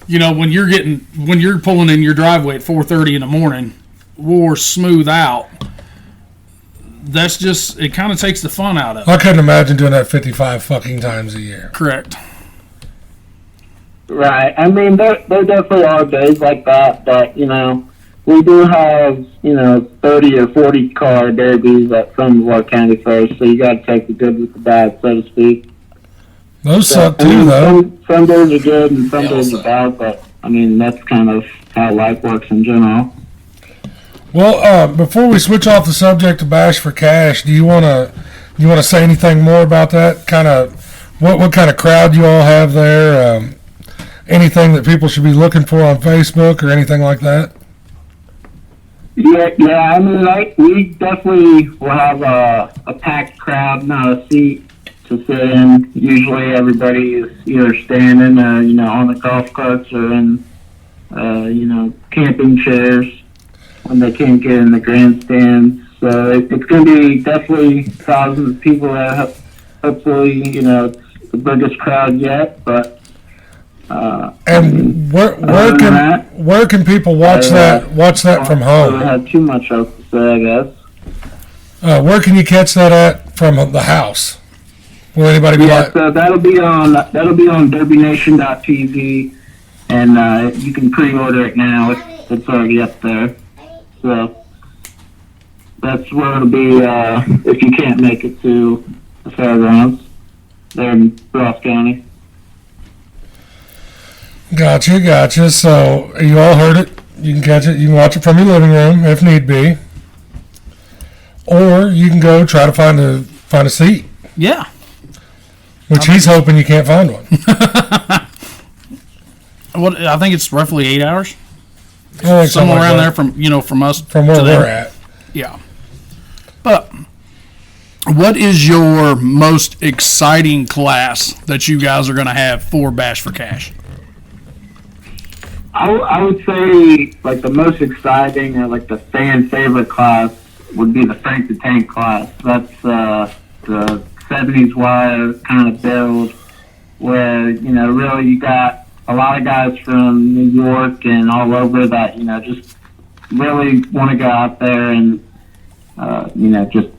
You know, when you're pulling in your driveway at 4:30 in the morning, or smooth out. That's just, it kind of takes the fun out of it. I couldn't imagine doing that 55 fucking times a year. Correct. Right. I mean, there definitely are days like that, but, you know, we do have, 30 or 40 car derbies at some of our county fairs, so you got to take the good with the bad, so to speak. Those suck I mean, too, though. some days are good and some They all days are suck. bad, but, I mean, that's kind of how life works in general. Well, before we switch off the subject of Bash for Cash, do you want to say anything more about that? Kind of what kind of crowd you all have there? Anything that people should be looking for on Facebook or anything like that? Yeah. I mean, we definitely will have a packed crowd, not a seat to sit in. Usually, everybody is either standing or on the golf carts or in camping chairs when they can't get in the grandstands. So it's going to be definitely thousands of people there. Hopefully, it's the biggest crowd yet, but. And where other than that, can people watch that from I don't home? have too much else to say, I guess. Where can you catch that at from the house? Will anybody be Yeah, like? so that'll be on derbynation.tv, and you can pre-order it now. It's already up there. So that's where it'll be if you can't make it to the fairgrounds there in Ross County. Gotcha. So you all heard it. You can catch it. You can watch it from your living room if need be, or you can go try to find a seat, Yeah. which he's hoping you can't find one. What, I think it's roughly 8 hours. Somewhere Somewhere around there from us from where to them. we're at. Yeah. But what is your most exciting class that you guys are going to have for Bash for Cash? I would say like the most exciting or like the fan favorite class would be the Frank the Tank class. That's the 70s wire kind of build where, really you got a lot of guys from New York and all over that, just really want to go out there and, just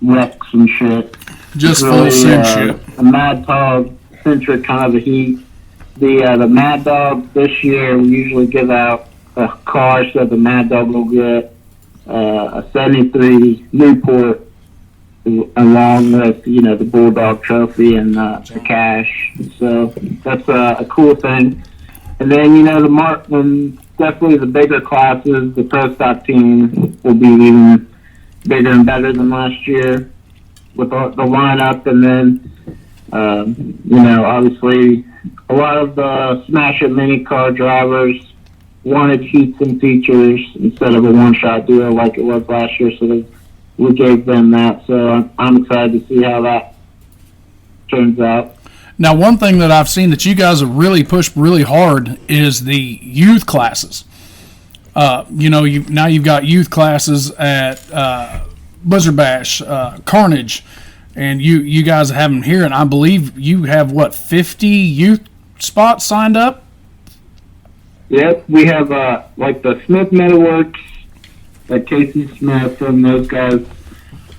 wreck some shit. Just It's full sim shit. A Mad Dog centric kind of a heat. The Mad Dog this year, we usually give out a car, so the Mad Dog will get a 73 Newport along with, the Bulldog Trophy and the cash. So that's a cool thing. And then, when definitely the bigger classes, the Pro Stock team will be even bigger and better than last year with the lineup. And then, obviously, a lot of the Smash It mini car drivers wanted heats and features instead of a one-shot deal like it was last year, so we gave them that. So I'm excited to see how that turns out. Now, one thing that I've seen that you guys have really pushed really hard is the youth classes. You've got youth classes at Blizzard Bash, Carnage, and you guys have them here, and I believe you have, 50 youth spots signed up? Yep, we have like the Smith Metalworks, like Casey Smith and those guys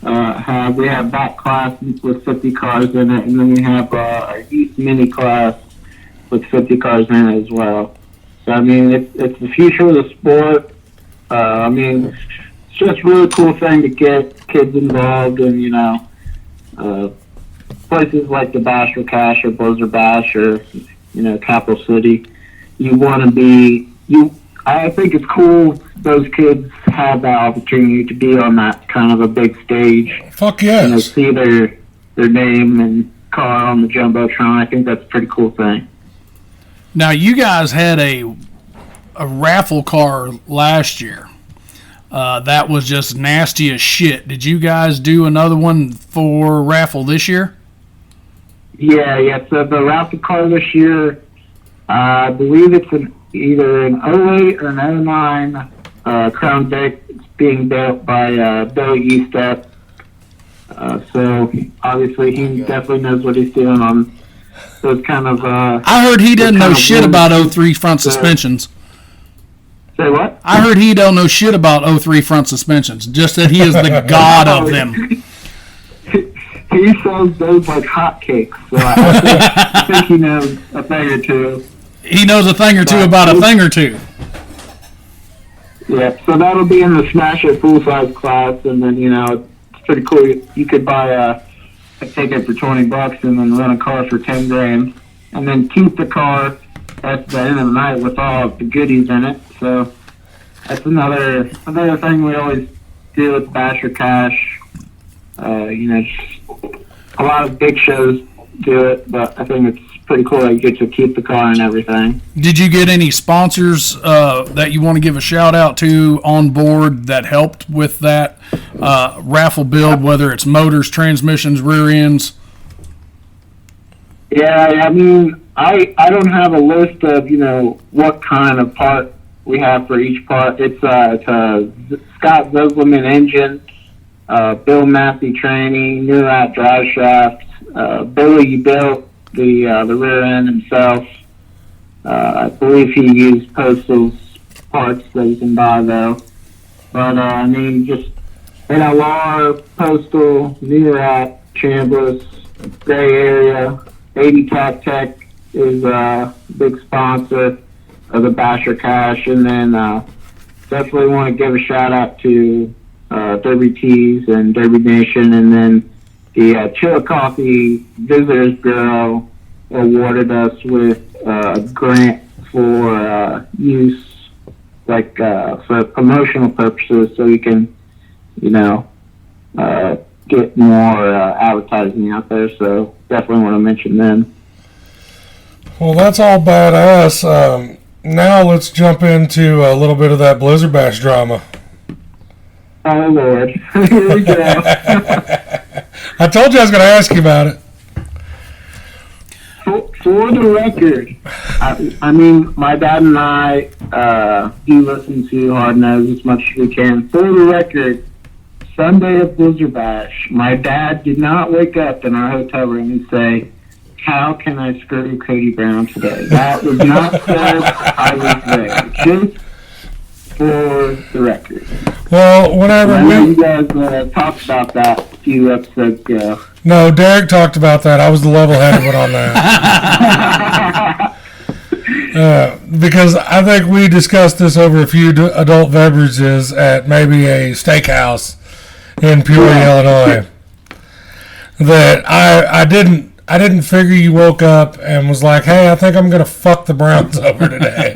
we have that class with 50 cars in it, and then we have a youth mini class with 50 cars in it as well. So I mean, it's the future of the sport. It's just a really cool thing to get kids involved in, places like the Bash for Cash or Blizzard Bash or, Capital City. you want to be you. I think it's cool those kids have the opportunity to be on that kind of a big stage. Fuck You know, yes. see their name and car on the jumbotron. I think that's a pretty cool thing. Now, you guys had a raffle car last year. That was just nasty as shit. Did you guys do another one for raffle this year? Yeah. So the raffle car this year, I believe it's either an '08 or an '09 Crown Vic. It's being built by Billy Eastep. So obviously he definitely knows what he's doing on those kind of. I heard he doesn't know shit about '03 front suspensions. Say what? I heard he don't know shit about '03 front suspensions. Just that he is the god of them. He sells those like hotcakes. So I think he knows a thing or two. He knows a thing or two about a thing or two. Yeah, so that'll be in the Smash It full size class, and then it's pretty cool. You could buy a ticket for $20 and then rent a car for 10 grand, and then keep the car at the end of the night with all the goodies in it. So that's another thing we always do with Basher Cash. Just a lot of big shows do it, but I think it's pretty cool that you get to keep the car and everything. Did you get any sponsors that you want to give a shout out to on board that helped with that raffle build, whether it's motors, transmissions, rear ends? Yeah, I mean, I don't have a list of, what kind of part we have for each part. It's a Scott Zosleman engine, Bill Massey training, Neurat drive shaft, Billy built the rear end himself. I believe he used Postal's parts that you can buy though. But just NLR, Postal, Neurat, Chambliss, Gray Area, 80 Tech is a big sponsor of the Basher Cash, and then definitely want to give a shout out to Derby Tees and Derby Nation, and then the Chillicothe Visitors Bureau awarded us with a grant for use, for promotional purposes, so we can, get more advertising out there. So definitely want to mention them. Well, that's all badass. Now let's jump into a little bit of that Blizzard Bash drama. Oh Lord, here we go. I told you I was going to ask you about it. For the record, I mean, my dad and I do listen to Hard Nose as much as we can. For the record, Sunday of Blizzard Bash, my dad did not wake up in our hotel room and say, "How can I screw Cody Brown today?" That was not said. I was there. Just for the record. Well, whenever I know you guys talked about that a few episodes ago. No, Derek talked about that. I was the level-headed one on that. Because I think we discussed this over a few adult beverages at maybe a steakhouse in Peoria, Illinois. That I didn't figure you woke up and was like, "Hey, I think I'm gonna fuck the Browns over today."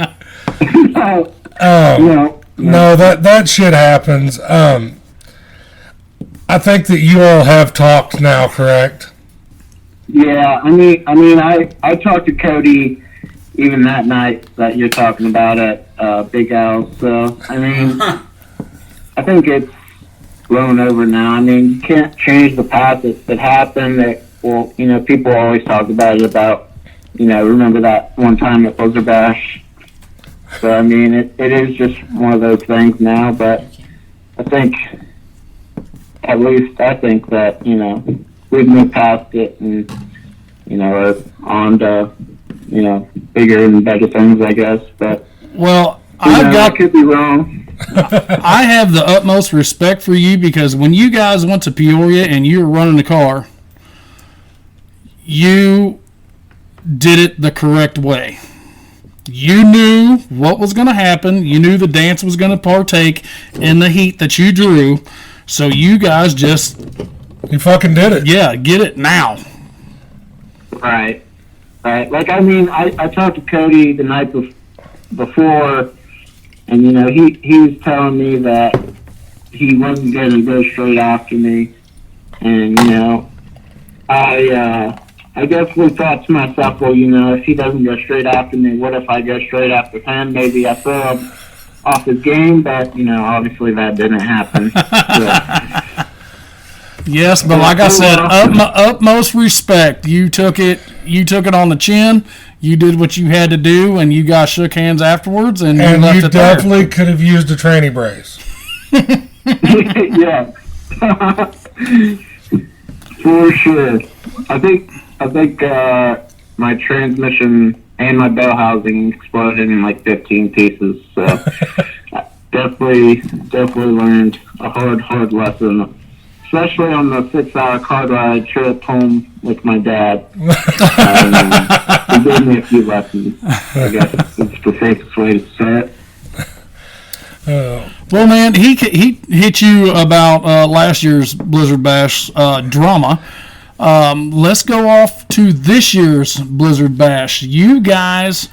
No, that shit happens. I think that you all have talked now, correct? Yeah, I mean, I talked to Cody even that night that you're talking about at Big Al. So I mean, I think it's blown over now. I mean, you can't change the past that happened. People always talk about it. Remember that one time at Blizzard Bash. So I mean, it is just one of those things now. But I think that we've moved past it and are on to bigger and better things, I guess. But I could be wrong. I have the utmost respect for you, because when you guys went to Peoria and you were running the car, you did it the correct way. You knew what was going to happen. You knew the dance was going to partake in the heat that you drew. So you guys you fucking did it. Yeah, get it now. Right. Like, I mean, I talked to Cody the night before, and he was telling me that he wasn't going to go straight after me, and I definitely thought to myself, well, if he doesn't go straight after me, what if I go straight after him? Maybe I throw him off his game, but obviously that didn't happen. So, yes, but like I said, utmost respect. You took it on the chin. You did what you had to do, and you guys shook hands afterwards, and left you it definitely could have used a tranny brace. Yeah, for sure. I think my transmission and my bell housing exploded in like 15 pieces. So definitely learned a hard lesson, especially on the 6-hour car ride trip home with my dad. He gave me a few lessons. I guess it's the safest way to say it. Well, man, he hit you about last year's Blizzard Bash drama. Let's go off to this year's Blizzard Bash. You guys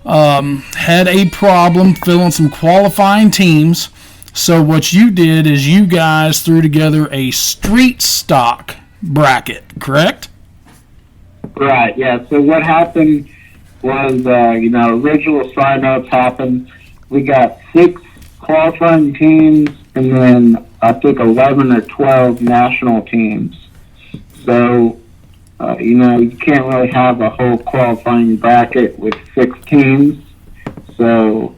had a problem filling some qualifying teams. So what you did is you guys threw together a street stock bracket, correct? Right, yeah. So what happened was, original sign-ups happened. We got 6 qualifying teams and then I think 11 or 12 national teams. So, you can't really have a whole qualifying bracket with 6 teams. So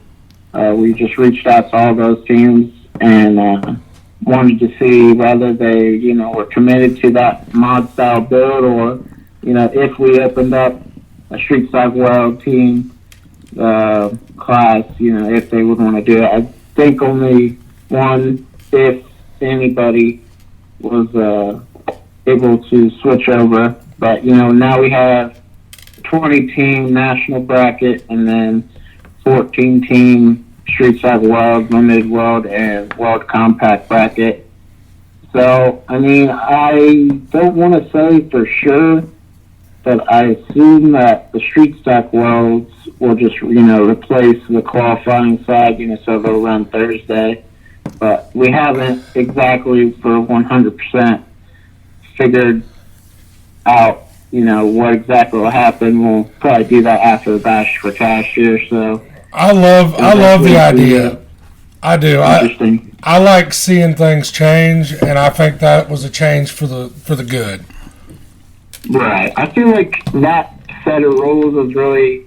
we just reached out to all those teams and wanted to see whether they, were committed to that mod style build or, if we opened up a Street Stock World team class, if they would want to do it. I think only one, if anybody, was able to switch over. But, now we have 20-team national bracket and then 14-team Street Stock World, Limited World, and World Compact bracket. So, I don't want to say for sure, but I assume that the Street Stock Worlds will just, replace the qualifying side, so they'll run Thursday. But we haven't exactly for 100% figured out, what exactly will happen. We'll probably do that after the Bash for Cash here. So I love the idea. I do. Interesting. I like seeing things change, and I think that was a change for the good. Right. I feel like that set of rules is really,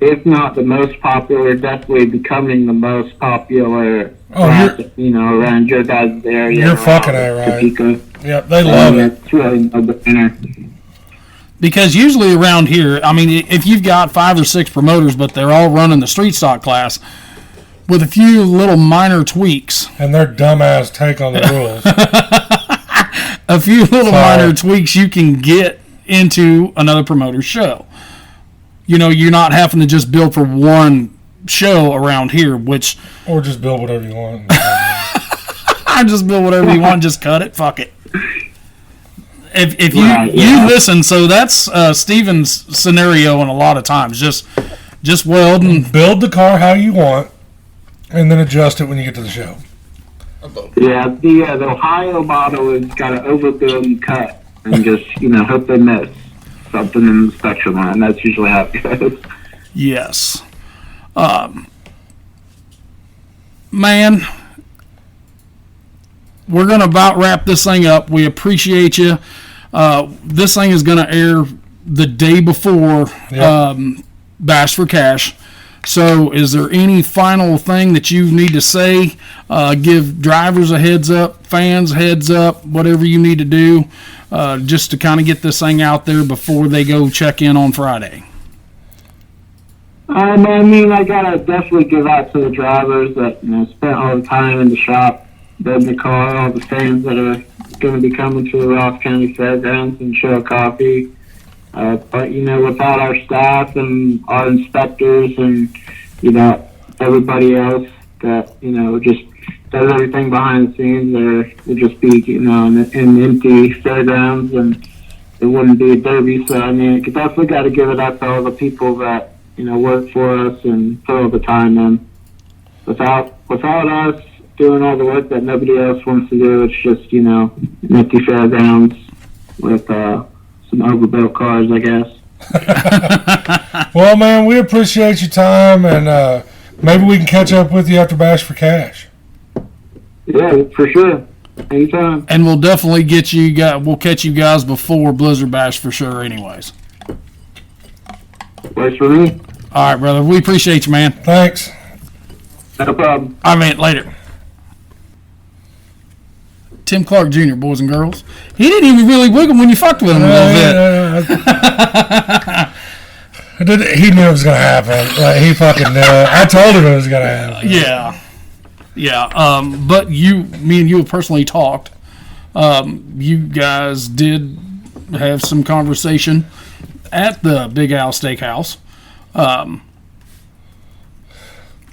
if not the most popular, definitely becoming the most popular. Around your guys' area. You're fucking right. Topeka. Yep, they love it. It's really no brainer. Because usually around here, if you've got 5 or 6 promoters, but they're all running the street stock class with a few little minor tweaks. And their dumbass take on the rules. A few little minor tweaks, you can get into another promoter's show. You're not having to just build for one show around here, which... Or just build whatever you want. I just build whatever you want, just cut it, fuck it. If you listen, so that's Steven's scenario in a lot of times. Just weld and build the car how you want, and then adjust it when you get to the show. Yeah, the Ohio model is got to overbuild and cut, and just hope they miss something in the spectrum line. That's usually how it goes. Yes, man. We're going to about wrap this thing up. We appreciate you. This thing is going to air the day before Bash for Cash. So is there any final thing that you need to say? Give drivers a heads up, fans a heads up, whatever you need to do, just to kind of get this thing out there before they go check in on Friday. I got to definitely give out to the drivers that spent all the time in the shop building the car, all the fans that are going to be coming to the Ross County Fairgrounds and show coffee. But, without our staff and our inspectors and, everybody else that, just does everything behind the scenes, there would just be, in empty fairgrounds and it wouldn't be a derby. So, I definitely got to give it up to all the people that, work for us and put all the time in. Without us doing all the work that nobody else wants to do, it's just, an empty fairgrounds with some overbuilt cars, I guess. Well, man, we appreciate your time, and maybe we can catch up with you after Bash for Cash. Yeah, for sure. Anytime. And we'll definitely get you guys. We'll catch you guys before Blizzard Bash for sure. Anyways. Works for me. All right, brother. We appreciate you, man. Thanks. No problem. All right, man. Later. Tim Clark Jr., boys and girls. He didn't even really wiggle when you fucked with him a little bit. He knew it was going to happen. Like, he fucking knew it. I told him it was going to happen. Yeah. But me and you have personally talked. You guys did have some conversation at the Big Al Steakhouse.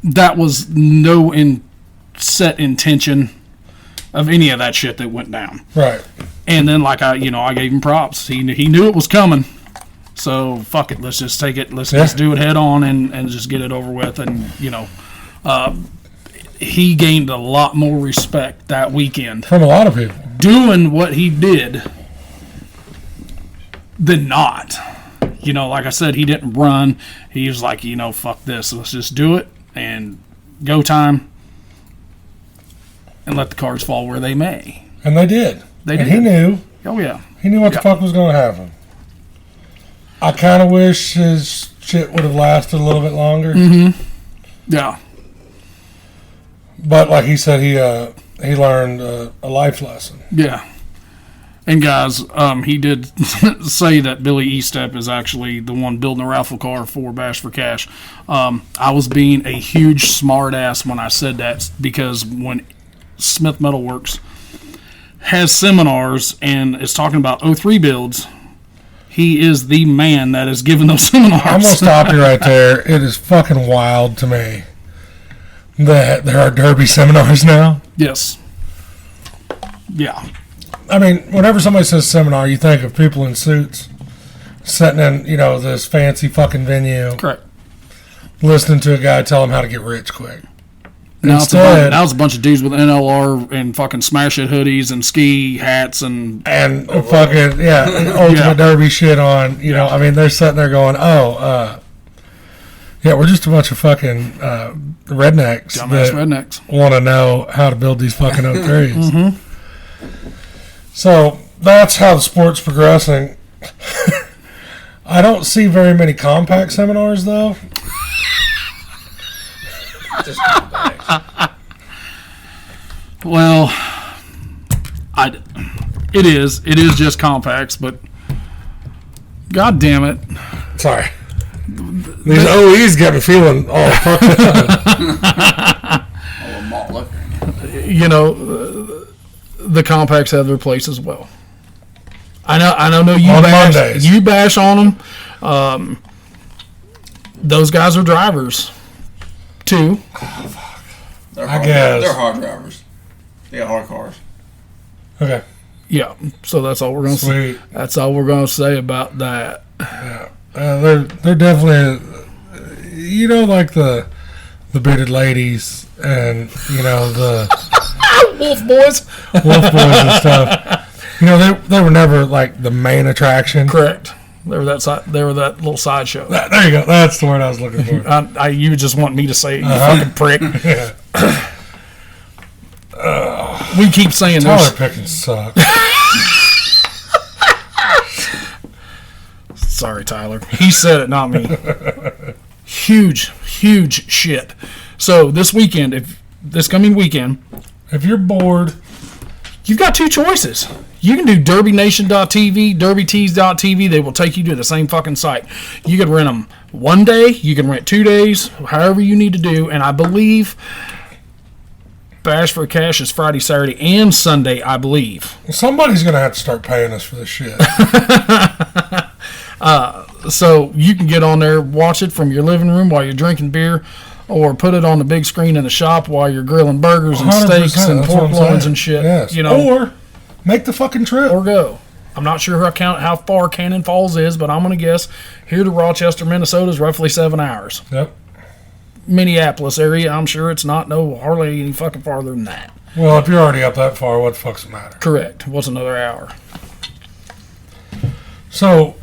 That was no set intention of any of that shit that went down. Right. And then, I gave him props. He knew it was coming. So, fuck it. Let's just take it. Let's just do it head on and just get it over with. And, he gained a lot more respect that weekend. From a lot of people. Doing what he did than not. Like I said, he didn't run. He was like, fuck this. Let's just do it and go time and let the cards fall where they may. And they did. They and did. he knew. Oh, yeah. He knew what the fuck was going to happen. I kind of wish his shit would have lasted a little bit longer. Mm-hmm. Yeah. But like he said, he learned a life lesson. Yeah. And guys, he did say that Billy Eastep is actually the one building the raffle car for Bash for Cash. I was being a huge smart ass when I said that, because when Smith Metalworks has seminars and is talking about 03 builds, he is the man that is giving those seminars. I'm going to stop you right there. It is fucking wild to me that there are derby seminars now. Yes. Yeah. I mean, whenever somebody says seminar, you think of people in suits sitting in, this fancy fucking venue. Correct. Listening to a guy tell them how to get rich quick. Now it's a bunch of dudes with NLR and fucking smash it hoodies and ski hats and fucking ultimate derby shit on. I mean, they're sitting there going, we're just a bunch of fucking rednecks. Dumbass rednecks. Want to know how to build these fucking oak trees. Mm-hmm. So that's how the sport's progressing. I don't see very many compact seminars though. Just compacts. Well, it is just compacts, but god damn it. Sorry. These OEs got me feeling all fucked up. All the malt liquor. The compacts have their place as well. I know you On bash, Mondays. you bash on them. Those guys are drivers too. They're I guess. They're hard drivers. They got hard cars. Okay. Yeah, so that's all we're gonna say. Sweet. That's all we're gonna say about that. Yeah. They're definitely, like the bearded ladies and, the Wolf boys. and stuff. They were never like the main attraction. Correct. They were that little sideshow. There you go. That's the word I was looking for. You just want me to say it, you fucking prick. Yeah. We keep saying Tyler this. Pickens sucks. Sorry, Tyler. He said it, not me. Huge shit. So this coming weekend, If you're bored, you've got two choices. You can do DerbyNation.tv, DerbyTees.tv. They will take you to the same fucking site. You can rent them one day. You can rent 2 days, however you need to do. And I believe Bash for Cash is Friday, Saturday, and Sunday, I believe. somebody's going to have to start paying us for this shit. So you can get on there, watch it from your living room while you're drinking beer, or put it on the big screen in the shop while you're grilling burgers and 100%, steaks and that's what pork I'm loins saying. and shit. Yes. Or Or make the fucking trip. go. I'm not sure how far Cannon Falls is, but I'm going to guess here to Rochester, Minnesota is roughly 7 hours. Yep. Minneapolis area, I'm sure it's not hardly any fucking farther than that. Well, if you're already up that far, what the fuck's the matter? Correct. What's another hour? So,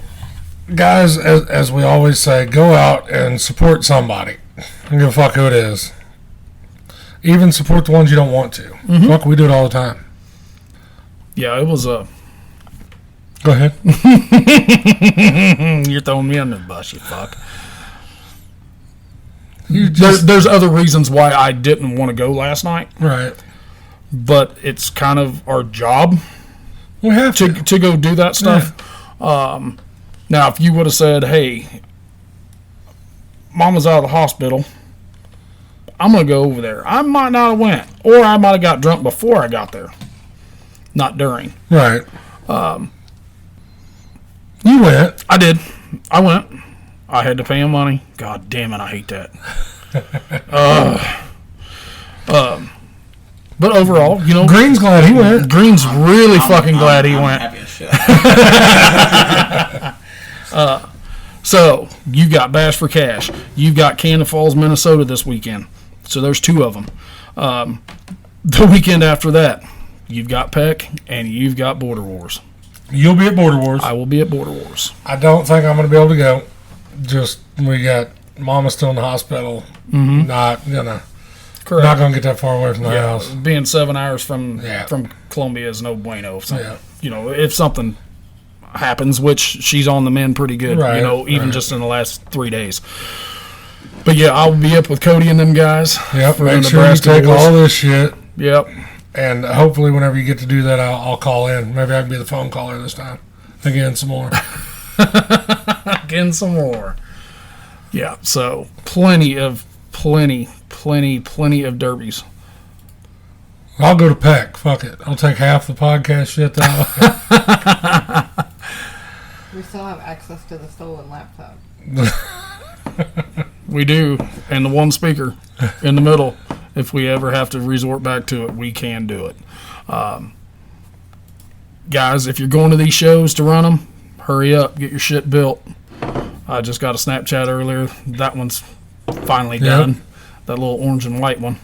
guys, as we always say, go out and support somebody. I don't give a fuck who it is. Even support the ones you don't want to. Mm-hmm. Fuck, we do it all the time. Yeah, it was Go ahead. You're throwing me under the bus, you fuck. There's There's other reasons why I didn't want to go last night, right. but it's kind of our job We have to go do that stuff. Now, if you would have said, hey, Mama's out of the hospital, I'm going to go over there, I might not have went. Or I might have got drunk before I got there. Not during. Right. You went. I did. I went. I had to pay him money. God damn it, I hate that. But overall, you know, Green's glad he went. Green's really fucking glad he I'm went. happy as shit. So, you've got Bash for Cash. You've got Cannon Falls, Minnesota this weekend. So, there's 2 of them. The weekend after that, you've got Peck and you've got Border Wars. You'll be at Border Wars. I will be at Border Wars. I don't think I'm going to be able to go. Just, we got Mama still in the hospital. Mm-hmm. Not going Correct. to get that far away from the house. Being 7 hours from Yeah. Columbia is no bueno. So, Yeah. you know, if something happens, which she's on the mend pretty good, Right, you know, even right. just in the last 3 days. But yeah, I'll be up with Cody and them guys. Yep, for the make sure you Nebraska take Wars. all this shit. Yep. And hopefully whenever you get to do that, I'll call in. Maybe I can be the phone caller this time. Again, some more. Getting some more. Yeah, so plenty of derbies. I'll go to Peck. Fuck it. I'll take half the podcast shit though. We still have access to the stolen laptop. We do, and the one speaker in the middle. If we ever have to resort back to it, we can do it. Guys, if you're going to these shows to run them, hurry up, get your shit built. I just got a Snapchat earlier. That one's finally done. That little orange and white one.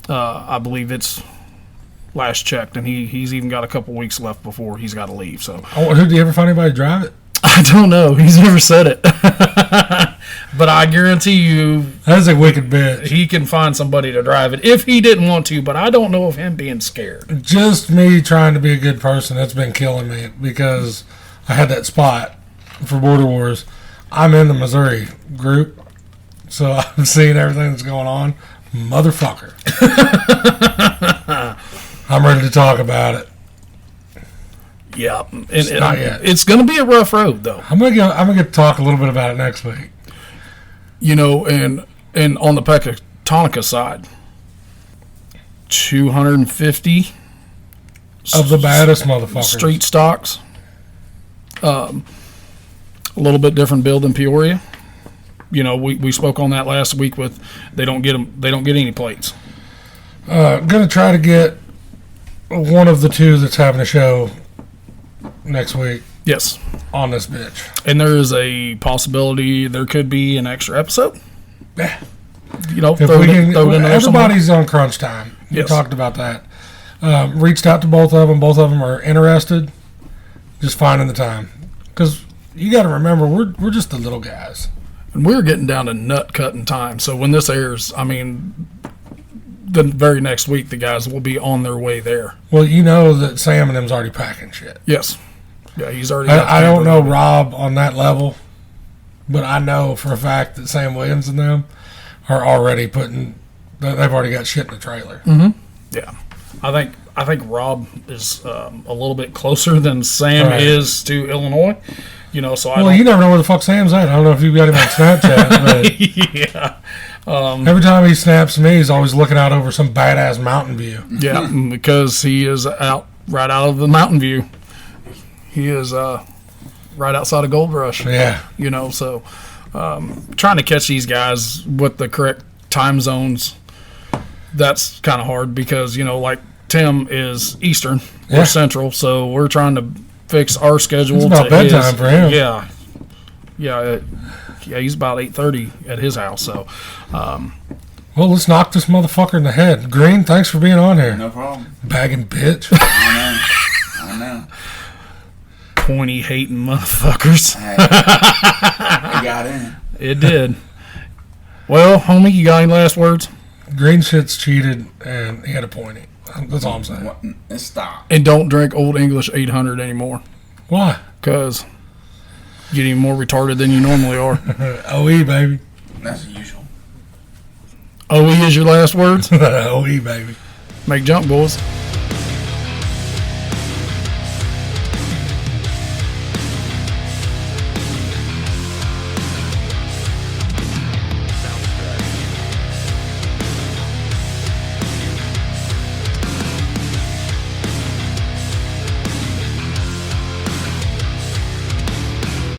I believe it's last checked, and he's even got a couple weeks left before he's got to leave. So Oh, did you ever find anybody to drive it? I don't know. He's never said it. But I guarantee you That's a wicked bitch. he can find somebody to drive it if he didn't want to, but I don't know of him being scared. Just me trying to be a good person, that's been killing me because I had that spot for Border Wars. I'm in the Missouri group, so I'm seeing everything that's going on. Motherfucker. I'm ready to talk about it. Yeah. And Not yet. It's going to be a rough road, though. I'm gonna get to talk a little bit about it next week. You know, and on the Pecatonica side, 250 Of the baddest motherfuckers. street stocks. A little bit different build than Peoria. You know, we spoke on that last week with they don't get any plates. Gonna try to get one of the 2 that's having a show next week Yes. on this bitch. And there is a possibility there could be an extra episode. Yeah. You know, If we can, throw it in there somewhere. everybody's on crunch time. We Yes. talked about that. Reached out to both of them. Both of them are interested. Just finding the time. Because you got to remember, we're just the little guys. And we're getting down to nut cutting time. So when this airs, I mean, the very next week, the guys will be on their way there. Well, you know that Sam and them's already packing shit. Yes. Yeah, he's already. got the I don't camper know ready. Rob on that level, but I know for a fact that Sam Williams and them are already they've already got shit in the trailer. Yeah, I think Rob is a little bit closer than Sam Right. is to Illinois. You know, so I Well, don't. you never know where the fuck Sam's at. I don't know if you've got him on Snapchat, but Yeah, every time he snaps me, he's always looking out over some badass mountain view. yeah, because he is right out of the Mountain View. He is right outside of Gold Rush. Yeah. You know, so trying to catch these guys with the correct time zones, that's kind of hard because, you know, like Tim is Eastern, Yeah. we're Central, so we're trying to fix our schedule. It's about to bedtime his. for him. Yeah, yeah, he's about 8:30 at his house. So, Well, let's knock this motherfucker in the head. Green, thanks for being on here. No problem. Bagging bitch. I know. pointy hating motherfuckers. Hey, I got in. It did. Well, homie, you got any last words? Green shit's cheated, and he had a pointy. That's all I'm saying. What? Stop. And don't drink Old English 800 anymore, Why? because you're getting more retarded than you normally are. OE, baby. That's usual. OE is your last words? OE, baby. Make jump, boys.